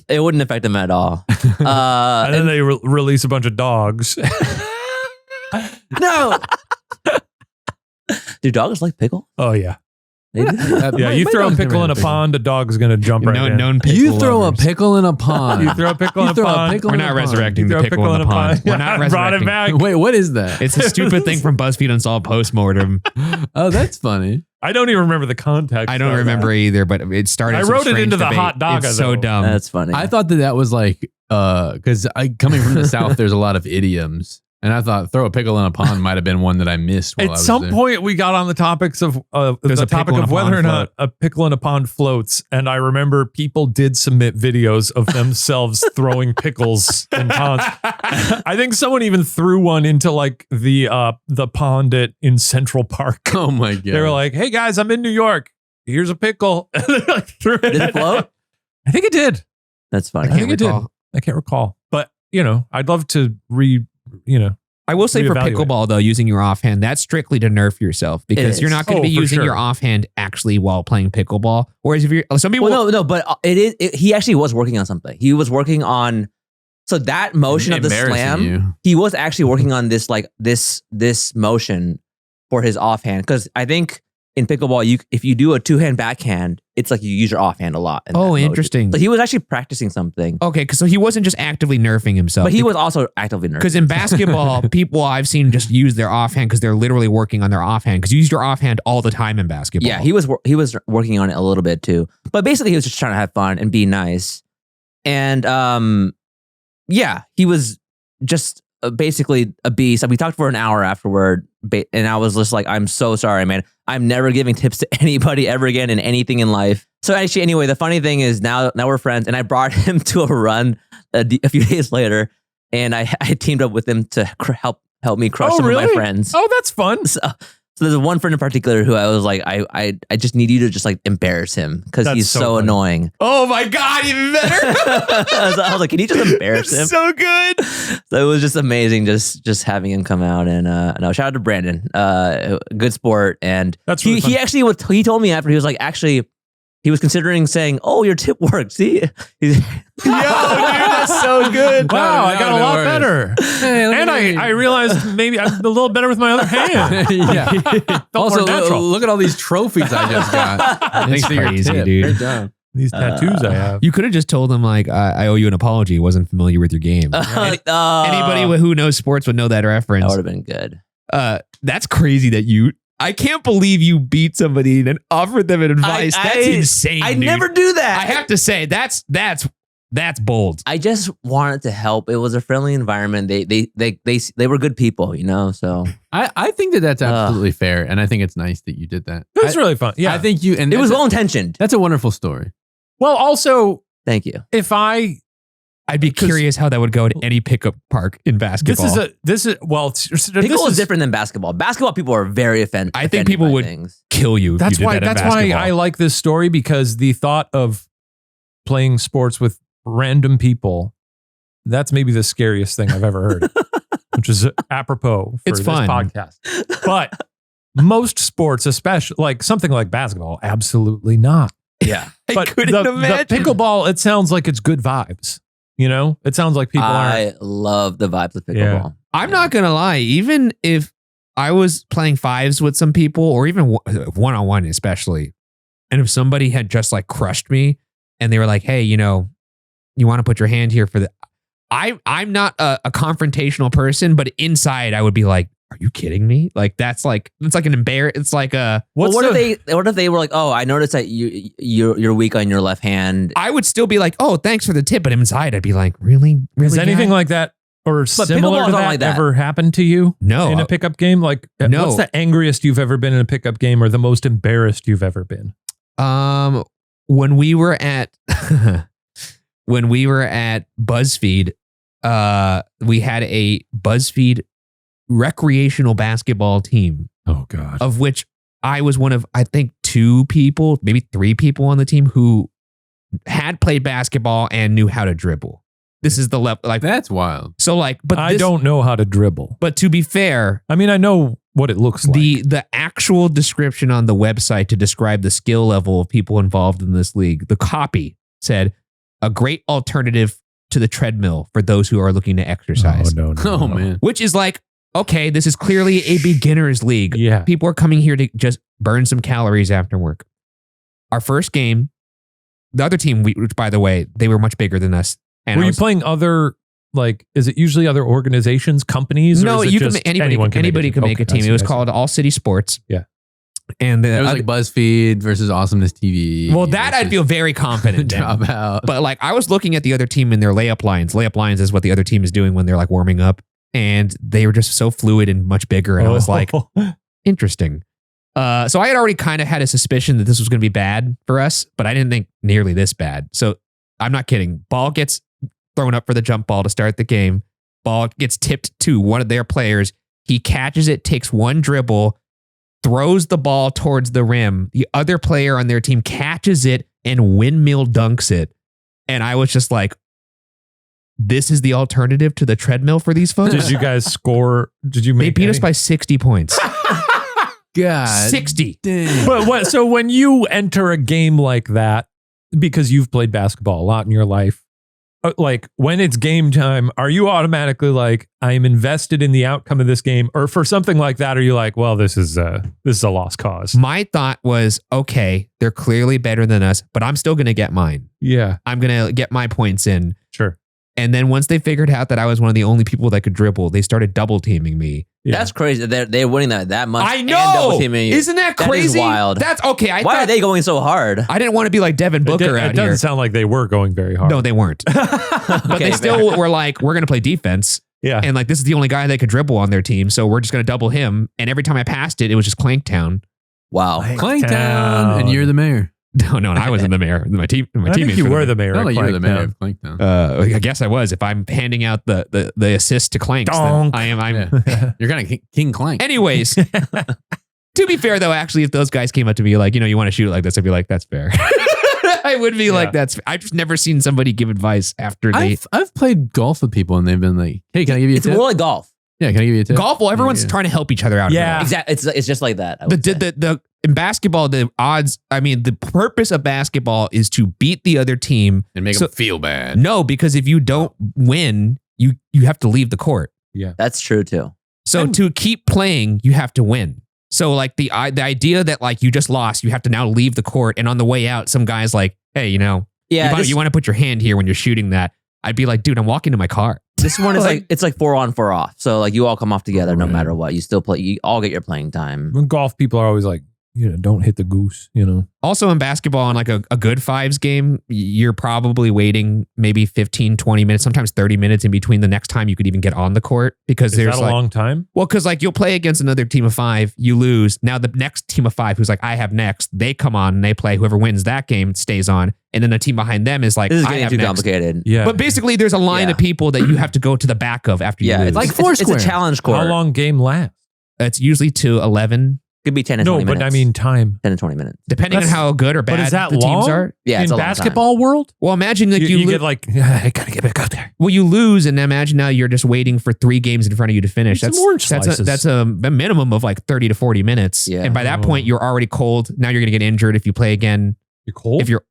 It wouldn't affect him at all. And then they release a bunch of dogs. No. Do dogs like pickle? Oh yeah. They do. Yeah, you throw a pickle in a pond, a dog's gonna jump right in. Known pickle You throw lovers. a pickle in a pond. You throw a pickle in a pond. We're not resurrecting the pickle in the pond. We're not resurrecting. Brought it back. Wait, what is that? It's a stupid thing from BuzzFeed Unsolved Postmortem. Oh, that's funny. I don't even remember the context. I don't remember either, but it started. I some wrote it strange into the debate. hot dog. It's so dumb. That's funny. I thought that was like, because coming from the South, there's a lot of idioms. And I thought throw a pickle in a pond might have been one that I missed. While I At was some there. point, we got on the topics of There's the a topic pickle in of a whether or pond not a pickle in a pond floats. And I remember people did submit videos of themselves throwing pickles in ponds. I think someone even threw one into like the pond in Central Park. Oh my God. They were like, "Hey guys, I'm in New York. Here's a pickle." And they like threw it. Did it float? I think it did. That's funny. I think it did. I can't recall. But I'd love to I will say for reevaluate. pickleball though, using your offhand, that's strictly to nerf yourself because you're not going to be for using sure. your offhand actually while playing pickleball. Whereas if you're some people, No, but he actually was working on something. He was working on that motion of the slam. You. He was actually working on this this motion for his offhand, because I think in pickleball, if you do a 2-hand backhand, it's like you use your offhand a lot. Oh, interesting. So he was actually practicing something. Okay, so he wasn't just actively nerfing himself, But he was also actively nerfing. Because in basketball, people I've seen just use their offhand because they're literally working on their offhand. Because you use your offhand all the time in basketball. Yeah, he was working on it a little bit too. But basically, he was just trying to have fun and be nice. And he was just basically a beast. We talked for an hour afterward, and I was just like, "I'm so sorry, man. I'm never giving tips to anybody ever again in anything in life." So actually, anyway, the funny thing is now we're friends, and I brought him to a run a few days later, and I teamed up with him to help me crush some of my friends. Oh, that's fun. So there's one friend in particular who I was like, I just need you to just like embarrass him because he's so annoying. Oh my God, even better. I was like, can you just embarrass him? So good. So it was just amazing just having him come out. And no, shout out to Brandon. Good sport. And That's really he actually he told me after, he was like, actually, he was considering saying, "Oh, your tip worked." See, Yo, dude, that's so good. Wow, I got a lot better. Hey, And I realized maybe I'm a little better with my other hand. Yeah. Felt Also, more natural. look at all these trophies I just got. Thanks to your crazy, tip. dude. Great job. These tattoos I have. You could have just told him like, I owe you an apology. Wasn't familiar with your game. Anybody who knows sports would know that reference. That would have been good. That's crazy that you. I can't believe you beat somebody and offered them advice. That's insane. I dude. never do that. I have to say that's bold. I just wanted to help. It was a friendly environment. They were good people, you know. So I think that's absolutely fair, and I think it's nice that you did that. It was really fun. Yeah. I think you and it was well intentioned. That's a wonderful story. Well, also, Thank you. if I'd be curious how that would go at any pickup park in basketball. Pickle is different than basketball. Basketball people are very offended. I think people would kill you. If That's you did why. that in That's why basketball. I like this story, because the thought of playing sports with random people, that's maybe the scariest thing I've ever heard. Which is apropos for It's this fun. podcast. But most sports, especially like something like basketball, absolutely not. Yeah. But couldn't the imagine. pickleball, it sounds like it's good vibes. You know, it sounds like people aren't. I love the vibes of pickleball. I'm not gonna lie. Even if I was playing fives with some people, or even one-on-one, especially, and if somebody had just like crushed me, and they were like, "Hey, you know, you want to put your hand here for the," I'm not a confrontational person, but inside I would be like, "Are you kidding me?" Like it's like an It's like a. What if they were like, "Oh, I noticed that you're weak on your left hand." I would still be like, "Oh, thanks for the tip," but inside I'd be like, "Really? Has anything guy?" like that or similar pickleball's to not that, like that. ever happened to you? No. In a pickup game? Like, No. what's the angriest you've ever been in a pickup game, or the most embarrassed you've ever been? When we were at BuzzFeed, we had a BuzzFeed recreational basketball team, Oh God. of which I was one of, I think, 2 people, maybe 3 people on the team who had played basketball and knew how to dribble. This is the level, like, That's wild. so like, but I don't know how to dribble. But to be fair, I mean, I know what it looks like. the actual description on the website to describe the skill level of people involved in this league, the copy said, "A great alternative to the treadmill for those who are looking to exercise." No. Oh man. Which is like, okay, this is clearly a beginner's league. Yeah. People are coming here to just burn some calories after work. Our first game, the other team, which by the way, they were much bigger than us. And Were I you was- playing other, like, is it usually other organizations, companies? No, or is it you can. just Anybody anyone can make a team. Okay, It was I see. called All City Sports. Yeah. And It was like BuzzFeed versus Awesomeness TV. well, that I'd feel very confident in. Drop out. But like, I was looking at the other team in their layup lines. Layup lines is what the other team is doing when they're like warming up, and they were just so fluid and much bigger. And I was like, interesting. So I had already kind of had a suspicion that this was going to be bad for us, but I didn't think nearly this bad. So I'm not kidding. Ball gets thrown up for the jump ball to start the game. Ball gets tipped to one of their players. He catches it, takes one dribble, throws the ball towards the rim. The other player on their team catches it and windmill dunks it. And I was just like, this is the alternative to the treadmill for these folks? Did you guys score? Did you They make beat us any? by 60 points. God. 60. Dang. But what? So when you enter a game like that, because you've played basketball a lot in your life, like when it's game time, are you automatically like, I am invested in the outcome of this game? Or for something like that, are you like, well, this is a lost cause? My thought was, okay, they're clearly better than us, but I'm still going to get mine. Yeah, I'm going to get my points in. sure. And then once they figured out that I was one of the only people that could dribble, they started double teaming me. Yeah. That's crazy. They're winning that much. I and know. double teaming you. Isn't that That is crazy? wild. That's okay. Why are they going so hard? I didn't want to be like Devin Booker it out doesn't here. sound like they were going very hard. No, they weren't. But Okay, they still were like, we're going to play defense. Yeah. And like, this is the only guy that could dribble on their team. So we're just going to double him. And every time I passed it, it was just Clanktown. Wow. Clanktown, and you're the mayor. No, I wasn't the mayor. My I teammates think you were were the mayor. I at don't think you're the mayor of Clanktown. Clanktown. I guess I was. If I'm handing out the assist to Clanks, then Donk. I am. Yeah. You're kind of King Clank. Anyways, To be fair, though, actually, if those guys came up to me like, you want to shoot it like this, I'd be like, that's fair. I would be like, that's. I've just never seen somebody give advice after they. I've played golf with people and they've been like, hey, can I give you a tip? It's more like golf. Yeah, can I give you a tip? Golf, well, everyone's trying to help each other out. Yeah. Exactly. It's just like that. In basketball, the odds, the purpose of basketball is to beat the other team. And make them feel bad. No, because if you don't win, you have to leave the court. Yeah. That's true too. So to keep playing, you have to win. So like the idea that like you just lost, you have to now leave the court. And on the way out, some guy's like, hey, you want to put your hand here when you're shooting that. I'd be like, dude, I'm walking to my car. This one is it's like 4 on, 4 off. So like you all come off together no matter what. You still play. You all get your playing time. When golf, people are always like, don't hit the goose, Also in basketball, on like a good fives game, you're probably waiting maybe 15, 20 minutes, sometimes 30 minutes in between the next time you could even get on the court. Because Is that a long time? Well, because like you'll play against another team of 5, you lose. Now the next team of 5 who's like, I have next, they come on and they play. Whoever wins that game stays on. And then the team behind them is like, this is I getting have too next. complicated. Yeah. But basically there's a line of people that you have to go to the back of after you lose. It's like Foursquare. It's a challenge court. How long game lasts? It's usually to 11. Could be 10 and 20 minutes. No, but I mean time. 10 and 20 minutes. Depending on how good or bad but is that the long? teams are. Yeah, it's in a long basketball time. world? Well, imagine like you get like, I gotta get back out there. Well, you lose, and imagine now you're just waiting for 3 games in front of you to finish. Some orange slices. That's a minimum of like 30 to 40 minutes. Yeah. And by that point, you're already cold. Now you're gonna get injured if you play again. You're cold? If you're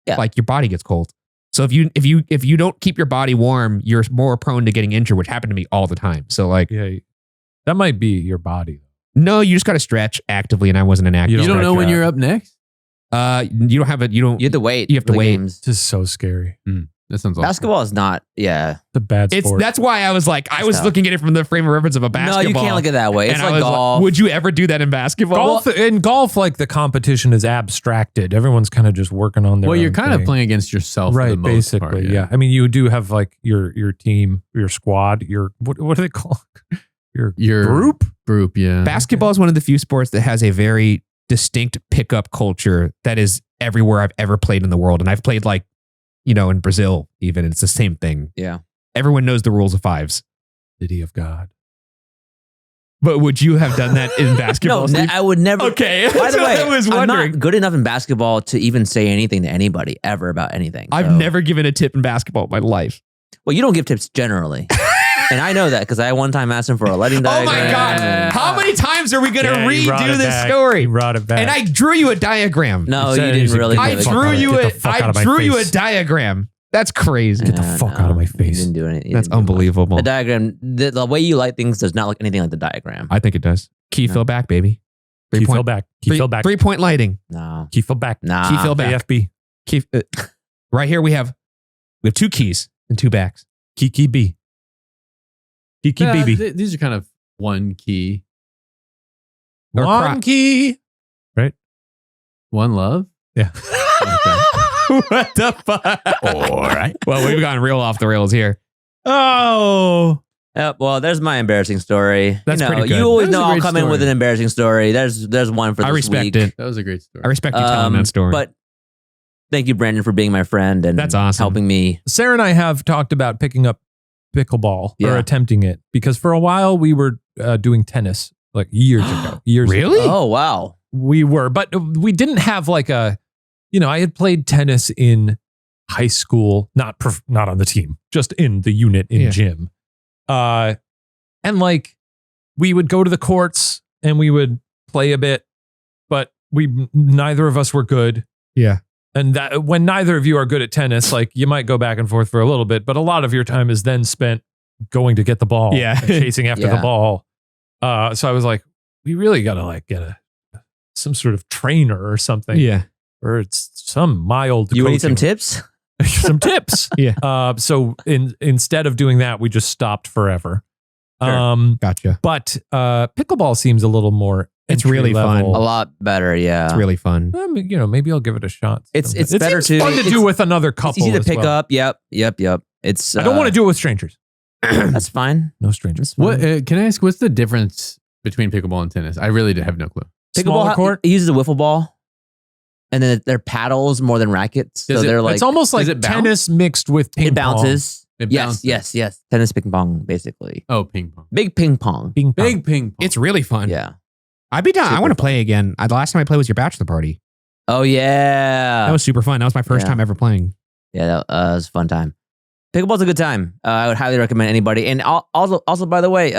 like your body gets cold. So if you don't keep your body warm, you're more prone to getting injured, which happened to me all the time. So like, that might be your body. No, you just got to stretch actively, and I wasn't an active. You don't know when you're up next? You don't have it. You have to wait. You have to wait. Games. This is so scary. That sounds awesome. Basketball is not. Yeah, it's a bad sport. That's why I was like, I was looking at it from the frame of reference of a basketball. No, you can't look at it that way. It's like golf. Would you ever do that in basketball? In golf, like the competition is abstracted. Everyone's kind of just working on their. Well, you're own kind thing. of playing against yourself, right? For the most Basically, part, yeah. I mean, you do have like your team, your squad, your what do they call it? Your group? Group, yeah. Basketball is one of the few sports that has a very distinct pickup culture that is everywhere I've ever played in the world. And I've played like, in Brazil even. It's the same thing. Yeah. Everyone knows the rules of 5s. City of God. But would you have done that in basketball? No, I would never. Okay. By the way, I was I'm wondering. not good enough in basketball to even say anything to anybody ever about anything. I've never given a tip in basketball in my life. Well, you don't give tips generally. And I know that because I one time asked him for a lighting diagram. Oh my God. How many times are we going to redo this back. story? He brought it back. And I drew you a diagram. No, you didn't really. I drew you a diagram. That's crazy. Get the fuck out of my face. You didn't do anything. That's unbelievable. The diagram, the way you light things does not look anything like the diagram. I think it does. Key fill back, baby. Key fill back. Key fill back. 3-point lighting. No. Key fill back. Nah. Key fill back. AFB. Key, right here we have 2 keys and 2 backs. Key B. Key BB. These are kind of one key. One key. Right? One love? Yeah. What the fuck? All right. Well, we've gone real off the rails here. Oh. Well, there's my embarrassing story. That's pretty good. You always That was know a I'll great come in with story. an embarrassing story. There's one for this I respect week. it. That was a great story. I respect you telling that story. But thank you, Brandon, for being my friend and That's awesome. helping me. Sarah and I have talked about picking up pickleball Yeah. or attempting it because for a while we were doing tennis like years ago. Really? Oh, wow. We were, but we didn't have like a, I had played tennis in high school, not on the team, just in the unit in gym. And like we would go to the courts and we would play a bit, but neither of us were good. Yeah. And that when neither of you are good at tennis, like you might go back and forth for a little bit, but a lot of your time is then spent going to get the ball, Yeah. and chasing after the ball. So I was like, we really got to like get some sort of trainer or something. Yeah. Or it's some mild. You need some coaching. tips? Some tips. Yeah. So instead of doing that, we just stopped forever. Sure. Gotcha. But pickleball seems a little more. It's really entry fun. level. A lot better, yeah. It's really fun. Maybe I'll give it a shot. It's It better seems too. fun to do with another couple. It's easy to as pick well. up. Yep. It's. I don't want to do it with strangers. That's fine. No strangers. What can I ask? What's the difference between pickleball and tennis? I really have no clue. Smaller court? It uses a wiffle ball, and then they're paddles more than rackets. So they're like it's almost like it bounce? tennis mixed with ping it bounces. It Yes, bounces. yes. Tennis ping pong, basically. Oh, ping pong. Big ping pong. Ping pong. Big ping pong. It's really fun. Yeah. I'd be down. I Super want to fun. play again. The last time I played was your bachelor party. Oh yeah, That was super fun. That was my first Yeah. time ever playing. yeah, that was a fun time. Pickleball's a good time. I would highly recommend anybody. And also, by the way,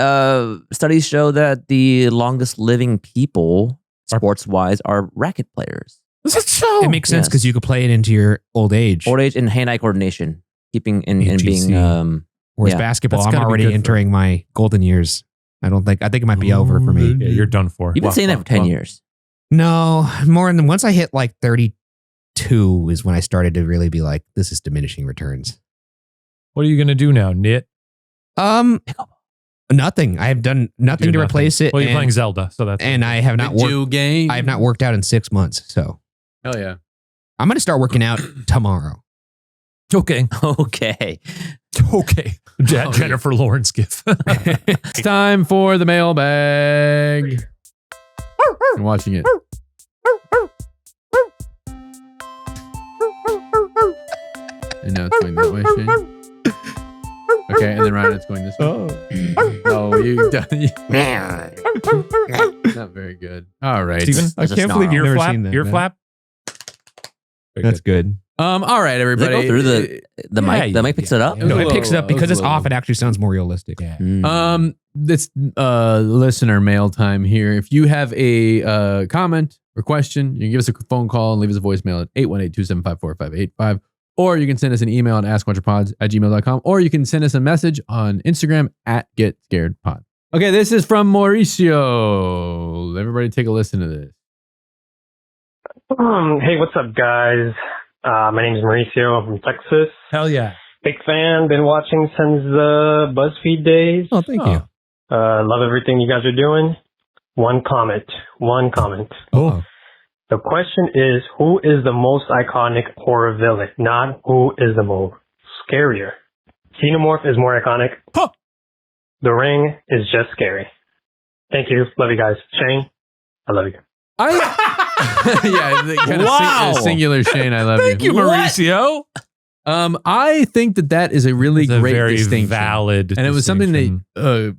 studies show that the longest living people, sports wise, are racket players. Is it so? It makes sense yes. because you could play it into your old age. Old age and hand-eye coordination, keeping and being. AGC. Whereas yeah. basketball, That's I'm gotta be already good for- entering my golden years. I think it might be over for me. Yeah, you're done for. You've been saying that for 10 years. No, more than once I hit like 32 is when I started to really be like, this is diminishing returns. What are you going to do now? Knit? Nothing. I have done nothing Do to replace it. Well, you're and- playing Zelda, so that's. and I have not worked. game. I have not worked out in 6 months, so Hell yeah. I'm going to start working out tomorrow. Okay. Okay. Okay. yeah. Jennifer Lawrence gif. It's time for the mailbag. I'm watching it. And now it's going that way, Shane. Okay, and then Ryan, it's going this way. Oh, you done. Not very good. All right. Steven, I There's a can't believe snarl. ear Never flap. seen that, Ear man. flap. Very That's good. All right, Does it everybody. go through the mic? Yeah, The mic picks it up. yeah. No, was it a picks it up little- because it it's was a off. It little- actually sounds more realistic. Yeah. Mm. This listener mail time here. If you have a comment or question, you can give us a phone call and leave us a voicemail at 818-275-4585. Or you can send us an email at askwatcherpods@gmail.com. Or you can send us a message on Instagram at GetScaredPod. Okay, this is from Mauricio. Everybody take a listen to this. Hey, what's up, guys? My name is Mauricio. I'm from Texas. Hell yeah. Big fan. Been watching since the BuzzFeed days. Oh, thank you. Love everything you guys are doing. One comment. Oh. The question is, who is the most iconic horror villain? Not who is the most scarier. Xenomorph is more iconic. Huh. The Ring is just scary. Thank you. Love you guys. Shane, I love you. Yeah, the kind Wow. of singular Shane. I love Thank you, Mauricio. I think that is a really It's a great very distinction. valid. And it was something distinction. that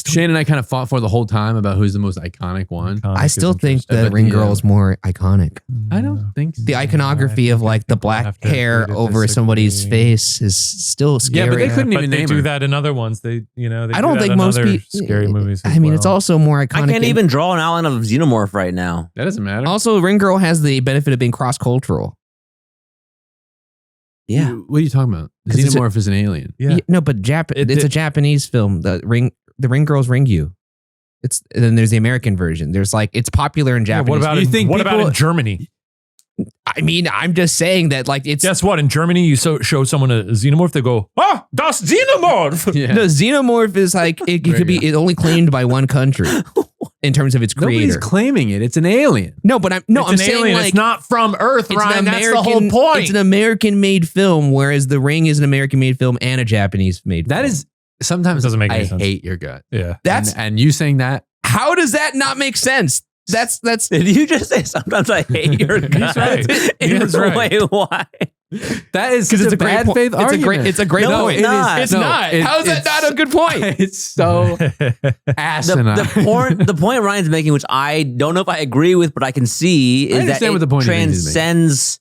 Shane and I kind of fought for the whole time about who's the most iconic one. Iconic I is still think interesting. the But Ring the, Girl is more iconic. I don't think so. The iconography of like the black hair over somebody's face is still scary. Yeah, but they couldn't But even they name do her. that in other ones. They I don't do that think in most other people scary movies. I mean, it's also more I iconic. can't even draw an outline of Xenomorph right now. That doesn't matter. Also, Ring Girl has the benefit of being cross cultural. Yeah. What are you talking about? The 'Cause it's a- Xenomorph is an alien. Yeah. No, but it's a Japanese film. The Ring Girls Ring You. And then there's the American version. There's like it's popular in Yeah, Japanese. what about You think what about people- in Germany? I mean, I'm just saying that like it's Guess what? In Germany, you show someone a xenomorph, they go, "Ah, das Xenomorph." Yeah. the Xenomorph is like it There could be you it's only claimed by one country in terms of its Nobody's creator. claiming it. It's an alien. No, but I'm It's an saying alien. like It's not from Earth, it's Ryan. an That's the whole point. It's an American-made film, whereas The Ring is an American-made film and a Japanese-made. That film. is sometimes It doesn't make any I sense. hate your gut. Yeah. That's and you saying that. how does that not make sense? That's Did you just say sometimes I hate your gut? right. He's right. Wait, why? That is because such it's a a great bad point. faith argument. It's a great No, point. it's not. It's No, not. it- How is that it's- not a good point? It's so asinine. The point Ryan's making, which I don't know if I agree with, but I can see, I is that understand what it the point he's making. transcends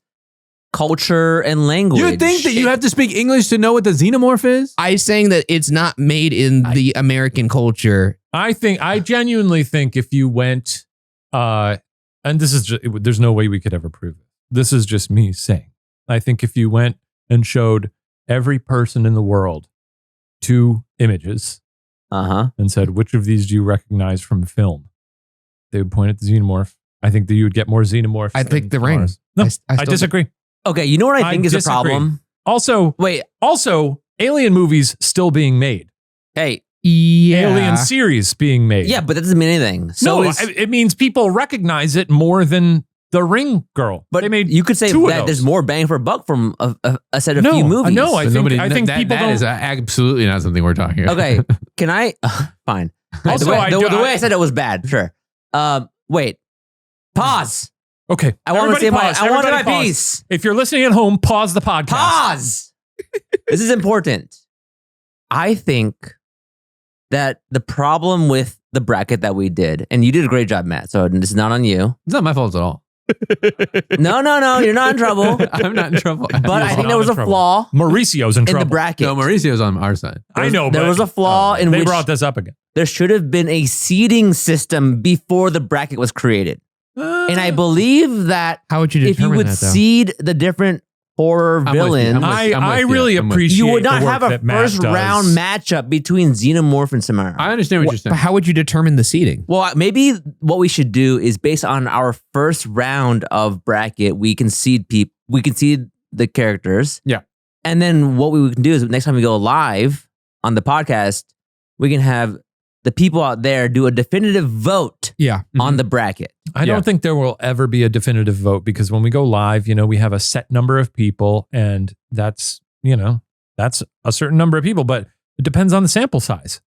culture and language. You think that you have to speak English to know what the Xenomorph is? I'm saying that it's not made in the American culture. I genuinely think if you went, and this is just, there's no way we could ever prove it. This is just me saying. I think if you went and showed every person in the world 2 images and said, which of these do you recognize from film? They would point at the Xenomorph. I think that you would get more Xenomorphs. I think than The Ring. Mars. No, I I still- disagree. Okay, you know what I think is disagree. a problem? Also, Wait, Alien movies still being made. hey, Yeah. Alien series being made. yeah, but that doesn't mean anything. So no, is, it means people recognize it more than the Ring Girl. but they made you could say 2 of that those. there's more bang for buck from a set of No, few movies. no, I But think that, people that don't. is absolutely not something we're talking about. Okay, can I? Fine. Also, the way, I the, do- the way I- I said it was bad. Sure. Wait. Pause. Okay, I want to say everybody pause, I want to say everybody my pause. piece. If you're listening at home, pause the podcast. Pause. This is important. I think that the problem with the bracket that we did, and you did a great job, Matt. So this is not on you. It's not my fault at all. No, you're not in trouble. I'm not in trouble. But I think there was a flaw Mauricio's in in the trouble. bracket. No, Mauricio's on our side. I know, There but was a flaw in they which brought this up again. there should have been a seeding system before the bracket was created. And I believe that How would you if you determine would that, though? seed the different horror I'm with you. villains, I'm with I you. really I'm with appreciate you would not the work have a that Matt first does. round matchup between Xenomorph and Samara. I understand what you're saying. But how would you determine the seeding? Well, maybe what we should do is based on our first round of bracket, we can seed the characters. Yeah. And then what we can do is next time we go live on the podcast, we can have the people out there do a definitive vote Yeah. on the bracket. I don't think there will ever be a definitive vote because when we go live, we have a set number of people and that's a certain number of people, but it depends on the sample size.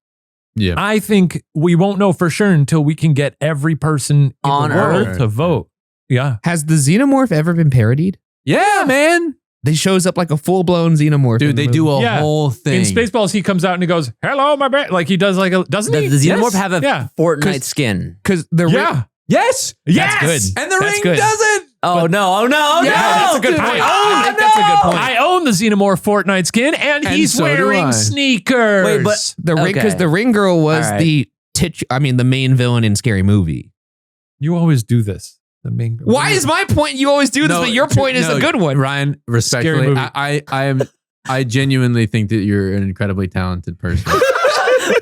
Yeah. I think we won't know for sure until we can get every person in On the world Earth. to vote. Yeah. Has the Xenomorph ever been parodied? Yeah, man. They shows up like a full-blown Xenomorph. Dude, in the they movie. do a Yeah. whole thing. In Spaceballs, he comes out and he goes, "Hello, my bad." Like he does doesn't he? Does the Xenomorph Yes. have a Yeah. Fortnite skin? because the Yeah. Yes. Yes. good. And the That's ring good. doesn't. Oh no! Yeah, that's a good dude. point. I think that's a good point. I own the Xenomorph Fortnite skin and he's so do I. wearing sneakers. Wait, but the ring because Okay. the ring girl was All right. the main villain in Scary Movie. you always do this. The main Why is my point? You always do this, but your point is a good one. Ryan, respectfully, movie. I genuinely think that you're an incredibly talented person.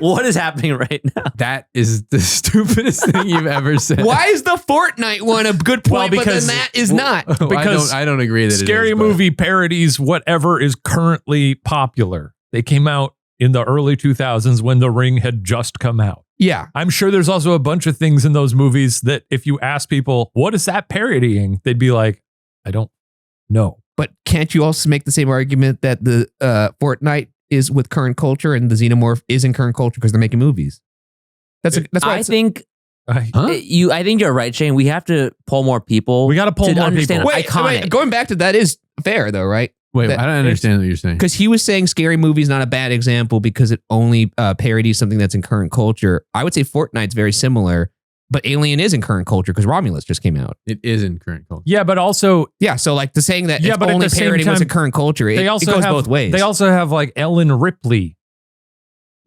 what is happening right now? That is the stupidest thing you've ever said. Why is the Fortnite one a good point, but then because- that is not? Because I don't agree that Scary it is, but- Movie parodies whatever is currently popular. They came out in the early 2000s when The Ring had just come out. Yeah. I'm sure there's also a bunch of things in those movies that if you ask people, what is that parodying? They'd be like, I don't know. But can't you also make the same argument that the Fortnite is with current culture and the Xenomorph is in current culture because they're making movies? That's why I think I- Huh? I think you're right, Shane. We have to pull more people. We got to pull to more understand people. iconic. going back to that is fair though, right? Wait, That- I don't understand what you're saying. Because he was saying Scary Movie is not a bad example because it only parodies something that's in current culture. I would say Fortnite's very similar, but Alien is in current culture because Romulus just came out. It is in current culture. Yeah, but also Yeah, so like the saying that Yeah, if but at only the same parody was time, in current culture, it they also goes have both ways. They also have like Ellen Ripley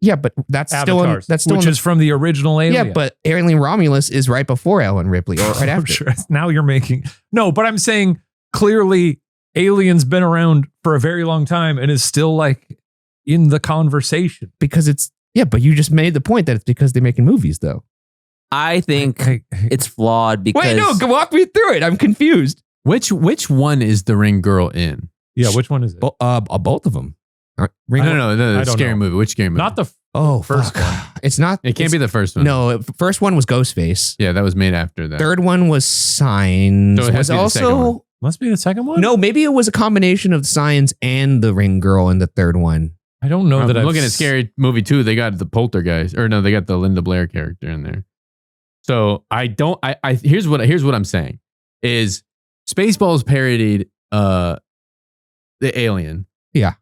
yeah, but that's avatars, still which is from the original Alien. yeah, but Alien Romulus is right before Ellen Ripley or right I'm after. sure. Now you're making no, but I'm saying clearly Alien's been around for a very long time and is still like in the conversation. Because it's but you just made the point that it's because they're making movies though. I think it's flawed because Wait, no, walk me through it. I'm confused. Which one is the ring girl in? Yeah, which one is it? Both of them. I don't know. The I don't scary know. movie. Which scary movie? Not the first one. It's not. It can't be the first one. No, first one was Ghostface. Yeah, that was made after that. Third one was Signs. So it has was to be the second one. Must be the second one. No, maybe it was a combination of Signs and the Ring Girl in the third one. I don't know I'm that I'm looking at Scary Movie 2. They got the Poltergeist, or no, they got the Linda Blair character in there. So I don't. I here's what I'm saying is Spaceballs parodied the Alien. Yeah.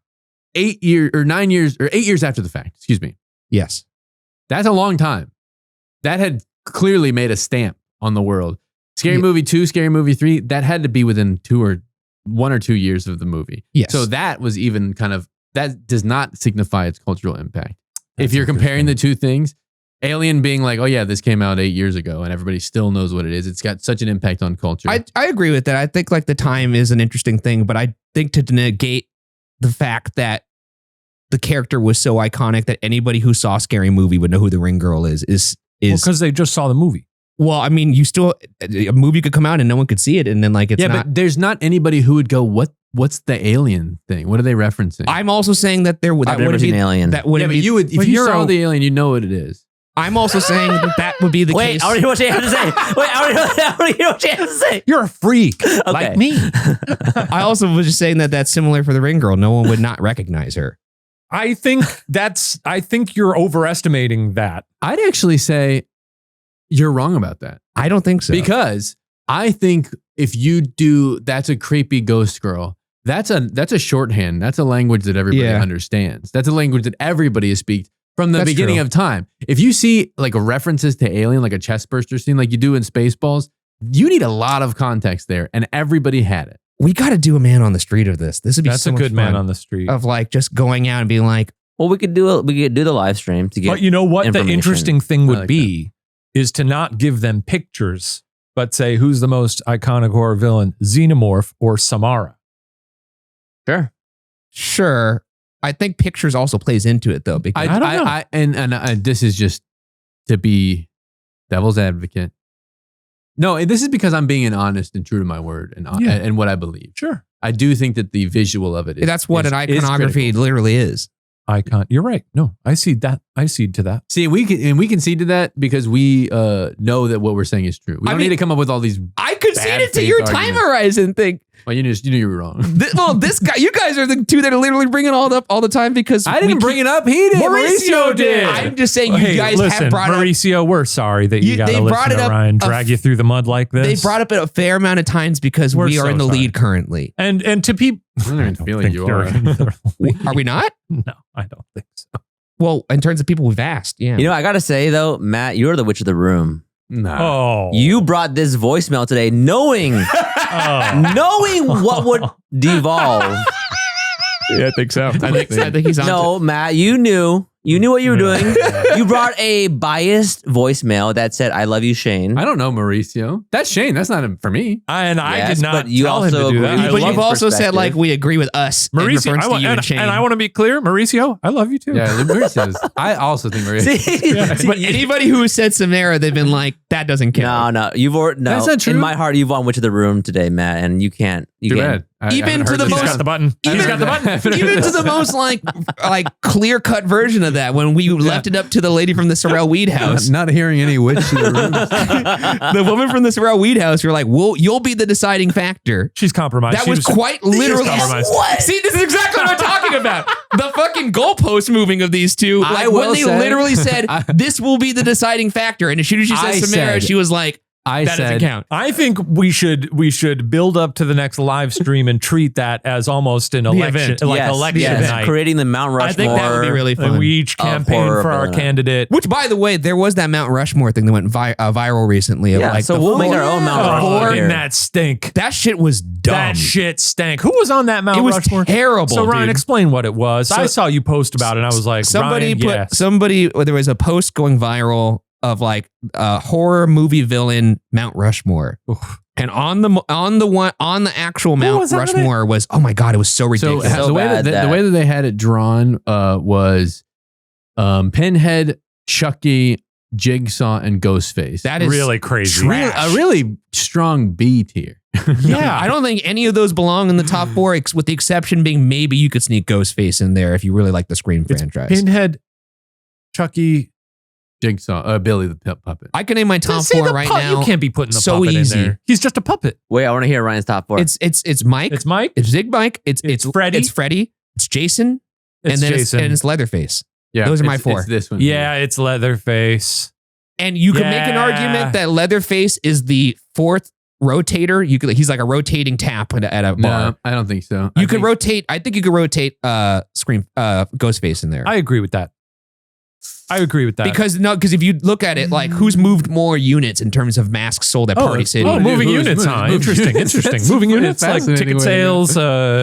8 years or 9 years or 8 years after the fact. Excuse me. Yes. That's a long time. That had clearly made a stamp on the world. Scary Yeah. Movie 2, Scary Movie 3, that had to be within 1 or 2 years of the movie. Yes. So that was even kind of, that does not signify its cultural impact. That's If you're comparing the two things, Alien being like, oh yeah, this came out 8 years ago and everybody still knows what it is. It's got such an impact on culture. I agree with that. I think like the time is an interesting thing, but I think to negate the fact that the character was so iconic that anybody who saw Scary Movie would know who the Ring Girl is because they just saw the movie. well, I mean, you still a movie could come out and no one could see it, and then like it's yeah, not. but there's not anybody who would go, what's the Alien thing? What are they referencing? I'm also saying that there would I've that never wouldn't seen be Alien. that yeah, wouldn't but be. you would, if but you you're saw a- the Alien, you know what it is. I'm also saying that would be the Wait, case. I already know what you have to say. Wait, I already know what you have to say. You're a freak like me. I also was just saying that that's similar for the Ring Girl. No one would not recognize her. I think you're overestimating that. I'd actually say you're wrong about that. I don't think so. Because I think if you do, that's a creepy ghost girl. That's a shorthand. That's a language that everybody Yeah. understands. That's a language that everybody speaks. from the That's beginning true. of time. If you see like references to Alien, like a chest burster scene, like you do in Spaceballs, you need a lot of context there, and everybody had it. We got to do a man on the street of this. This would be That's so a much good man fun on the street. of like just going out and being like, Well, we could do the live stream to get. But you know what? The information. interesting thing would like be is to not give them pictures, but say who's the most iconic horror villain, Xenomorph or Samara. Sure. sure. I think pictures also plays into it though, because I don't know. And this is just to be devil's advocate. No, this is because I'm being honest and true to my word and what I believe. Sure. I do think that the visual of it is that's what an is iconography critical. literally is. Icon. You're right. No, I see that. I cede to that. See, we concede to that because we know that what we're saying is true. We don't need to come up with all these. I conceded to faith your time arguments. horizon thing. Well, you knew you were wrong. This guy, you guys are the two that are literally bringing it all up all the time because I didn't bring it up. He did. Mauricio did. I'm just saying, Hey, you guys listen, have brought up. Mauricio, we're sorry that you got they to brought listen it to up Ryan a drag you through the mud like this. They brought up it a fair amount of times because We're we are so in the sorry. lead currently. And to people, I don't even feel like you are. Are we not? No, I don't think so. Well, in terms of people we've asked, yeah. You know, I gotta say though, Matt, you're the witch of the room. Nah. Oh, You brought this voicemail today, knowing what would devolve. Yeah, I think so. I think he's on. No, Matt, you knew what you were doing. You brought a biased voicemail that said, "I love you, Shane." I don't know Mauricio. That's Shane. That's not him for me. and I Yes, did not but you tell him to also do that. agree- I But love you've also said perspective. like we agree with us. in Mauricio. reference to you and Shane. And I want to be clear, Mauricio, I love you too. Yeah, Mauricio's. I also think Mauricio. See? But anybody who has said Samara, they've been like, that doesn't count. No, no. That's not true. In my heart, you've won witch of the room today, Matt, and you can't. You Too can't. bad. I Even haven't to heard the this He's most- got the button. He's got the button. Even to the most like clear cut version of that when we left it up to the lady from the Sorrel Weed House. Not hearing any witch in the room. The woman from the Sorrel Weed House, you're like, well, you'll be the deciding factor. She's compromised. That She was quite literally. compromised. See, this is exactly what I'm talking about. The fucking goalpost moving of these two. I Like when will they say- literally said, this will be the deciding factor. And as soon as she I said Samara, said- she was like, I that doesn't said, count. I think we should build up to the next live stream and treat that as almost an election, event. like Yes, election yes. night. Creating the Mount Rushmore. I think that would be really fun. And we each Of campaign horror for our villain. candidate. Which, by the way, there was that Mount Rushmore thing that went viral recently. Of Yeah, like so the we'll make four- our own Mount Oh, Rushmore didn't here. that stink? That shit was dumb. That shit stank. Who was on that Mount It was Rushmore? terrible. So Ryan, dude. explain what it was. I saw you post about it, and I was like, Somebody Ryan, yes. there was a post going viral of like a horror movie villain Mount Rushmore. Oof. And on the actual Mount was on it? Rushmore was, oh my God, it was so So, ridiculous. So the way bad that the that- way that they had it drawn was Pinhead, Chucky, Jigsaw, and Ghostface. That is really crazy. trash. a really strong B tier. Yeah, I don't think any of those belong in the top four, with the exception being maybe you could sneak Ghostface in there if you really like the Scream It's franchise. Pinhead, Chucky. Jigsaw, Billy the puppet. I can name my top See, four the right pup- now. You can't be putting the So puppet easy. in there. He's just a puppet. Wait, I want to hear Ryan's top four. It's Mike. It's Mike. It's Zig Mike. It's Freddy. It's Freddy. It's Jason. It's and then Jason. it's Leatherface. Yeah, Those are my it's- four. It's this one. Yeah, it's Leatherface. And you can make an Yeah. argument that Leatherface is the fourth rotator. He's like a rotating tap at a bar. No, I don't think so. You could rotate. I think you could rotate Ghostface in there. I agree with that. Because if you look at it, like who's moved more units in terms of masks sold at Party City? Oh, moving Who's units, moving- huh? moving Interesting, units. interesting. That's Moving a units like fascinating ticket way to sales,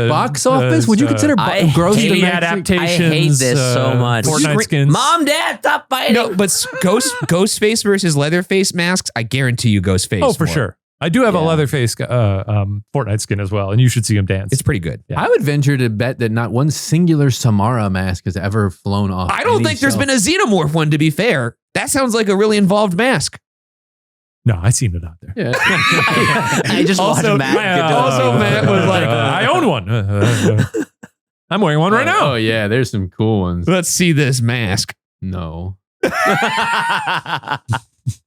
box office. Would you consider I gross hate TV I adaptations? hate this so much. Fortnite skins. Mom, Dad, stop fighting. No, but Ghostface versus Leatherface masks, I guarantee you Ghostface. Oh, for more. sure. I do have a Yeah. Leatherface Fortnite skin as well, and you should see him dance. It's pretty good. Yeah. I would venture to bet that not one singular Samara mask has ever flown off. I don't any think there's shelf. been a Xenomorph one, to be fair. That sounds like a really involved mask. No, I seen it out there. Yeah. I just watched Matt. get to also, the- Matt was like, I own one. I'm wearing one right now. Oh yeah, there's some cool ones. Let's see this mask. No.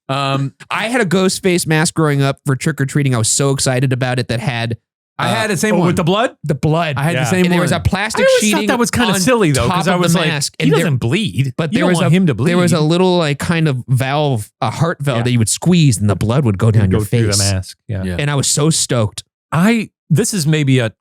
I had a Ghostface mask growing up for trick or treating. I was so excited about it that had I had the same Oh, one with the blood? the blood. I had Yeah. the same and there was a one. plastic I always sheeting. thought that was kind of on silly though, top because I of was the like, mask, he and doesn't bleed. But You there don't was want him to bleed. There was a little like kind of valve, a heart valve Yeah. that you would squeeze, and the blood would go down go your through face. the mask. Yeah. Yeah. And I was so stoked. This is maybe a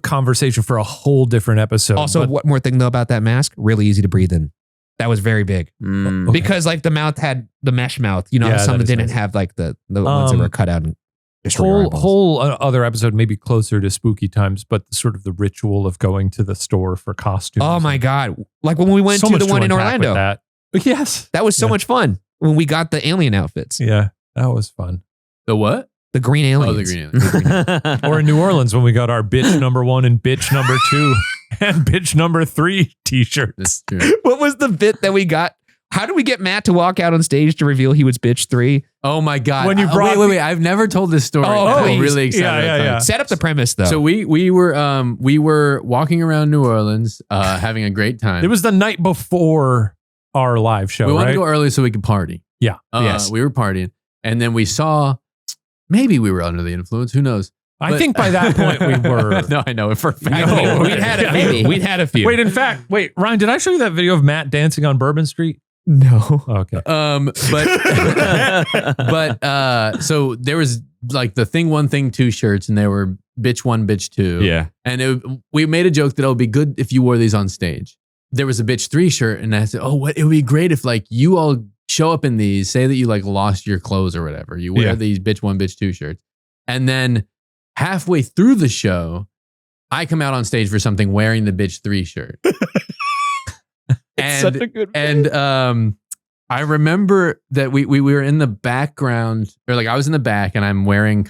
conversation for a whole different episode. Also, but one more thing though about that mask, really easy to breathe in. That was very big. Mm. Because like the mouth had the mesh mouth, Yeah, some that is didn't nice. have like the ones that were cut out and destroy your eyeballs. Whole other episode, maybe closer to spooky times, but sort of the ritual of going to the store for costumes. Oh my God. Like when we went So to much the one in unpack with Orlando. that. Yes. That was so Yeah. much fun when we got the alien outfits. Yeah, that was fun. The what? The green aliens. Oh, the green alien. Or in New Orleans when we got our bitch number 1 and bitch number 2 and bitch number 3 t-shirts. That's true. What was the bit that we got? How did we get Matt to walk out on stage to reveal he was bitch 3? Oh my God. When you brought wait. I've never told this story. Oh, I'm please. really excited. Yeah, about yeah. that. Set up the premise though. So we were walking around New Orleans, having a great time. It was the night before our live show, we wanted right? to go early so we could party. Yeah. Yes. We were partying, and then we saw. Maybe we were under the influence. Who knows? I think by that point we were. No, I know. For a fact. No, we'd had a few. Maybe. We'd had a few. Wait, in fact, Ryan, did I show you that video of Matt dancing on Bourbon Street? No. Okay. So there was like the thing 1, thing 2 shirts, and there were bitch 1, bitch 2. Yeah. And we made a joke that it would be good if you wore these on stage. There was a bitch 3 shirt, and I said, it would be great if like you all show up in these, say that you like lost your clothes or whatever. You wear these bitch 1, bitch 2 shirts. And then halfway through the show, I come out on stage for something wearing the bitch 3 shirt. Such a good And I remember that we were in the background, or like I was in the back, and I'm wearing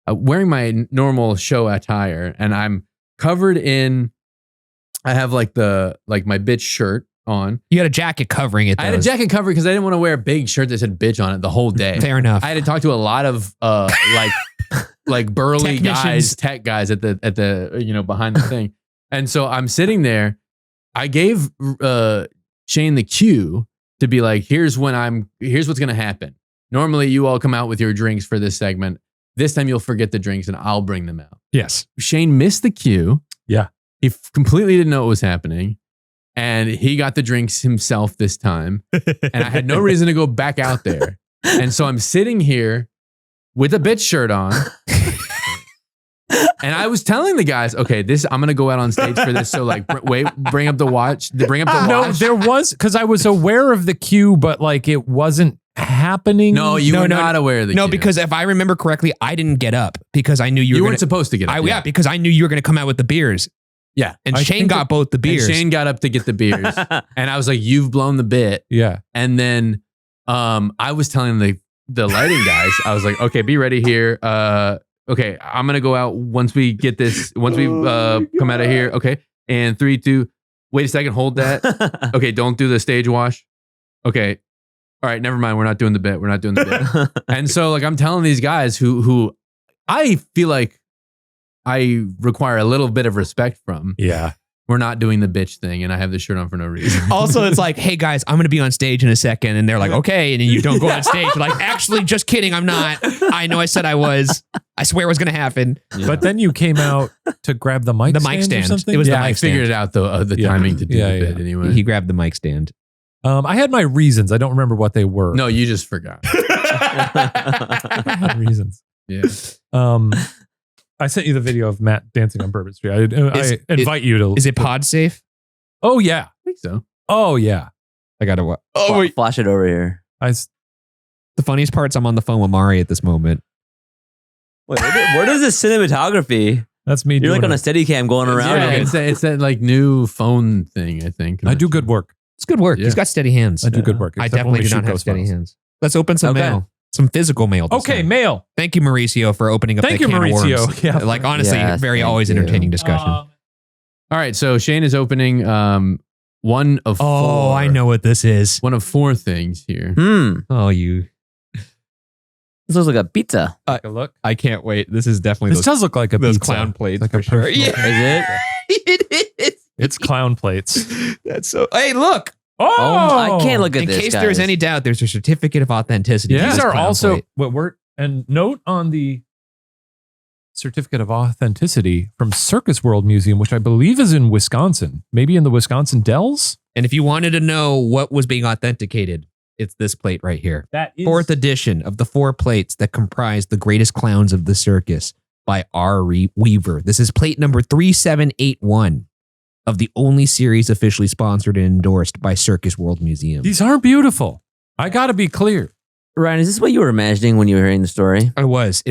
wearing my normal show attire, and I'm covered in. I have like my bitch shirt on. You had a jacket covering it though. I had a jacket covering because I didn't want to wear a big shirt that said bitch on it the whole day. Fair enough. I had to talk to a lot of like burly guys, tech guys at the behind the thing. And so I'm sitting there. I gave Shane the cue to be like, here's what's gonna happen. Normally you all come out with your drinks for this segment. This time you'll forget the drinks and I'll bring them out. Yes. Shane missed the cue. Yeah. He completely didn't know what was happening. And he got the drinks himself this time. And I had no reason to go back out there. And so I'm sitting here with a bitch shirt on. And I was telling the guys, okay, I'm going to go out on stage for this. So like, bring up the watch. Bring up the No, watch. there was, because I was aware of the cue, but like it wasn't happening. No, you were not aware of the No, cue. because if I remember correctly, I didn't get up because I knew you weren't supposed to get up. Yeah, because I knew you were going to come out with the beers. Yeah. And I Shane think got both the And beers. Shane got up to get the beers. And I was like, you've blown the bit. Yeah. And then I was telling the lighting guys, I was like, okay, be ready here. Okay, I'm gonna go out once we get this, once we come out of here. Okay. And 3, 2, wait a second, hold that. Okay, don't do the stage wash. Okay. All right, never mind. We're not doing the bit. We're not doing the bit. And so like I'm telling these guys who I feel like I require a little bit of respect from. Yeah. We're not doing the bitch thing, and I have this shirt on for no reason. Also, it's like, hey guys, I'm going to be on stage in a second. And they're like, okay. And then you don't go on stage. You're like, actually, just kidding. I'm not. I know I said I was. I swear it was going to happen. Yeah. But then you came out to grab the mic The mic stand. or something? It was the Yeah, mic I figured it out the Yeah. timing to do Yeah, the yeah. bit anyway. He grabbed the mic stand. I had my reasons. I don't remember what they were. No, you just forgot. I had reasons. Yeah. I sent you the video of Matt dancing on Bourbon Street. I invite you to. Is it pod safe? Oh, yeah. I think so. Oh, yeah. I got to. Flash it over here. The funniest part's I'm on the phone with Mari at this moment. Wait, what is this cinematography? That's me You're doing like on a it. steady cam going around. Yeah, here. it's that like new phone thing, I think. I do good work. It's good work. Yeah. He's got steady hands. I do good work. I except when definitely we do not shoot have those steady files. hands. Let's open some Okay. mail. Some physical mail. this Okay, time. mail. Thank you, Mauricio, for opening up Thank that you, can of Mauricio. worms. Yeah. Like, honestly, Yes, very thank always you. entertaining discussion. All right, so Shane is opening one of four. Oh, I know what this is. One of 4 things here. Oh, you. This looks like a pizza. Take a look. I can't wait. This is definitely This does look like a those pizza. clown plates Like for a sure. personal- Yeah. Is it? It is. It's clown plates. That's so. Hey, look. Oh, I can't look at In this. case guys. there's any doubt, there's a certificate of authenticity. These to this are clown also plate. what we're and note on the certificate of authenticity from Circus World Museum, which I believe is in Wisconsin, maybe in the Wisconsin Dells. And if you wanted to know what was being authenticated, it's this plate right here. That is 4th edition of the 4 plates that comprise the greatest clowns of the circus by R. Weaver. This is plate number 3781. of the only series officially sponsored and endorsed by Circus World Museum. These are beautiful. I got to be clear. Ryan, is this what you were imagining when you were hearing the story? It was.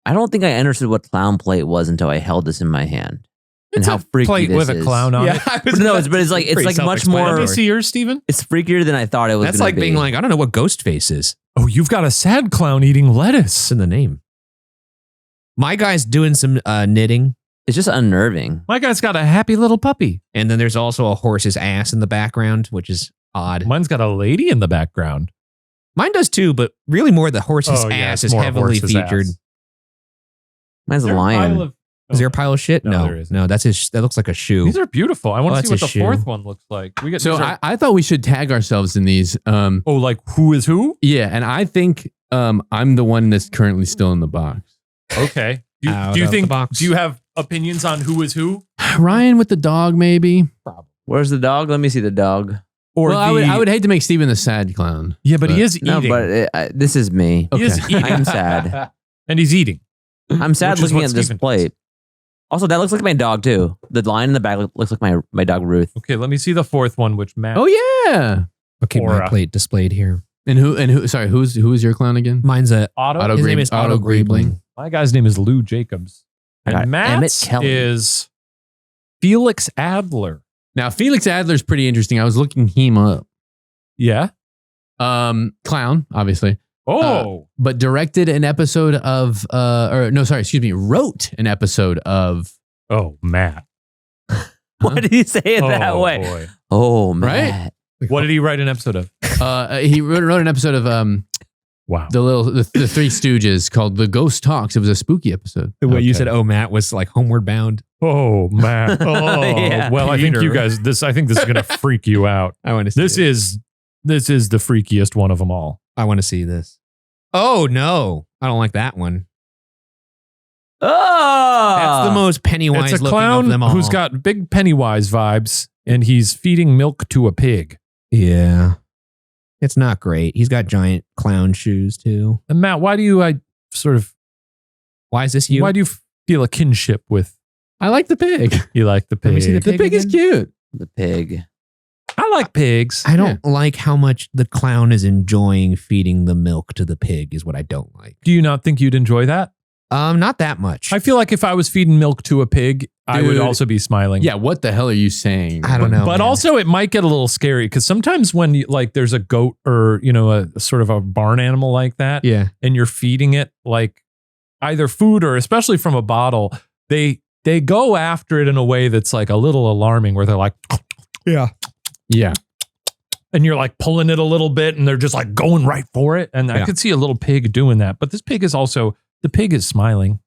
I don't think I understood what clown plate was until I held this in my hand. It's and how freaky plate this with is. a clown on it. But no, it's like much more. Let me see yours, Steven. It's freakier than I thought it was. That's like being like, I don't know what Ghostface is. Oh, you've got a sad clown eating lettuce. It's in the name. My guy's doing some knitting. It's just unnerving. My guy's got a happy little puppy. And then there's also a horse's ass in the background, which is odd. Mine's got a lady in the background. Mine does too, but really more the horse's ass is heavily featured. Ass. Mine's a lion. Is there a pile of shit? No, there isn't. No, that's his. That looks like a shoe. These are beautiful. I want to see what the shoe. fourth one looks like. We get So I thought we should tag ourselves in these. like who is who? Yeah, and I think I'm the one that's currently still in the box. Okay. Do you think? Do you have opinions on who is who? Ryan with the dog, maybe. Where's the dog? Let me see the dog. Or well, I would hate to make Steven the sad clown. Yeah, but he is eating. No, but this is me. He is eating. I'm sad. And he's eating. I'm sad Which is looking what at this Steven plate. Also, that looks like my dog too. The line in the back looks like my dog Ruth. Okay, let me see the fourth one, which Matt. Oh yeah. Okay, my plate displayed here. And who? Sorry, who is your clown again? Mine's a Otto. His name is Otto Griebling. My guy's name is Lou Jacobs. I got And Emmett Matt's Kelly. is Felix Adler. Now Felix Adler's pretty interesting. I was looking him up. Yeah. Clown, obviously. Oh. But directed an episode of wrote an episode of Oh, Matt. Why did he say it that way? Boy. Oh, man. Right? What did he write an episode of? He wrote an episode of Wow. the Three Stooges called The Ghost Talks. It was a spooky episode. The way you Okay. said, "Oh, Matt," was like Homeward Bound. Oh, Matt. Oh, Yeah. well, I think Peter. you guys. I think this is gonna freak you out. I want to see This is the freakiest one of them all. I want to see this. Oh no, I don't like that one. Oh! That's the most Pennywise It's a looking of clown them all. who's got big Pennywise vibes, and he's feeding milk to a pig. Yeah, it's not great. He's got giant clown shoes too. And Matt, why do you? Why is this you? Why do you feel a kinship with? I like the pig. You like the pig? Let me see the The pig is again? cute. The pig. I like pigs. I don't like how much the clown is enjoying feeding the milk to the pig. Is what I don't like. Do you not think you'd enjoy that? Not that much. I feel like if I was feeding milk to a pig, I would Dude. also be smiling. Yeah, what the hell are you saying? I don't know. But man. also it might get a little scary because sometimes when there's a goat or a sort of a barn animal like that, yeah, and you're feeding it like either food or especially from a bottle, they go after it in a way that's like a little alarming where they're like, yeah. and you're like pulling it a little bit and they're just like going right for it. And I Yeah. could see a little pig doing that. But this pig is also, the pig is smiling.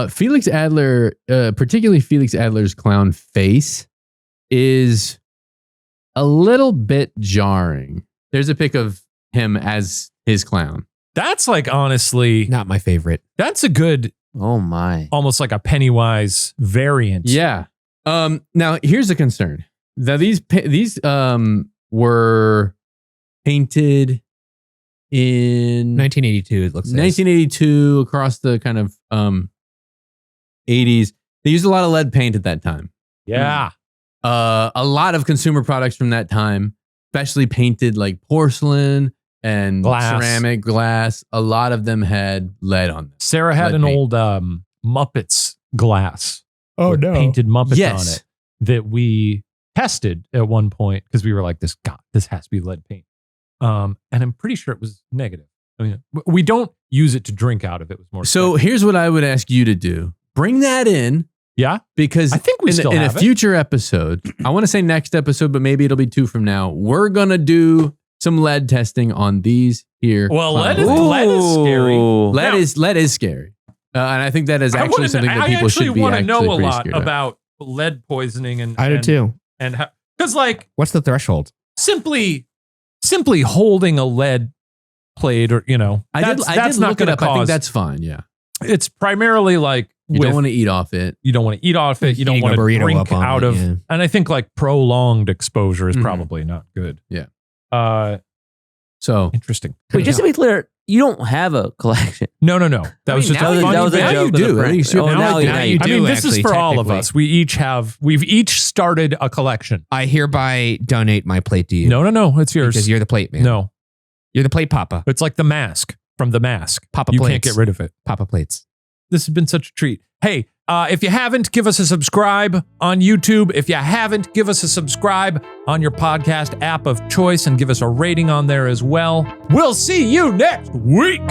Felix Adler, particularly Felix Adler's clown face, is a little bit jarring. There's a pic of him as his clown. That's like, honestly, Not my favorite. that's a good, Oh, my. almost like a Pennywise variant. Yeah. Now here's a concern. Now these were painted in 1982. It looks. 1982 across the kind of 80s. They used a lot of lead paint at that time. Yeah. A lot of consumer products from that time, especially painted like porcelain and Glass. ceramic glass. A lot of them had lead on them. Sarah had Lead an paint. old Muppets glass. Oh, with no. Painted Muppets Yes. on it that we tested at one point because we were like, this has to be lead paint. And I'm pretty sure it was negative. I mean, we don't use it to drink out of. It was more. So here's what I would ask you to do. Bring that in. Yeah. Because I think we in, still in have a it. future episode, I want to say next episode, but maybe it'll be 2 from now. We're going to do some lead testing on these here. Well, lead clowns. is scary. Lead Now- is scary. And I think that is I actually wanna- something that I people actually should be want to actually know a pretty lot scared of. about lead poisoning and I do too. And because like What's the threshold? simply holding a lead plate or I did that's not look it going to up. I think cause. that's fine. Yeah. It's primarily like You don't want to eat off it. you don't want to eat off it. You don't Eating a want to burrito drink up on out it, of. yeah. And I think like prolonged exposure is Mhm. probably not good. Yeah. So Interesting. Wait, just to be clear, you don't have a collection. No. That was just a funny that was a bit. Now joke. you with a do. friend. At least you- Oh, now you I do, mean, this is actually, for all of technically. us. We've each started a collection. I hereby donate my plate to you. No, it's yours. Because you're the plate man. No, You're the plate papa. it's like the mask from The Mask. Papa You plates. can't get rid of it. Papa plates. This has been such a treat. Hey, if you haven't, give us a subscribe on YouTube. If you haven't, give us a subscribe on your podcast app of choice and give us a rating on there as well. We'll see you next week.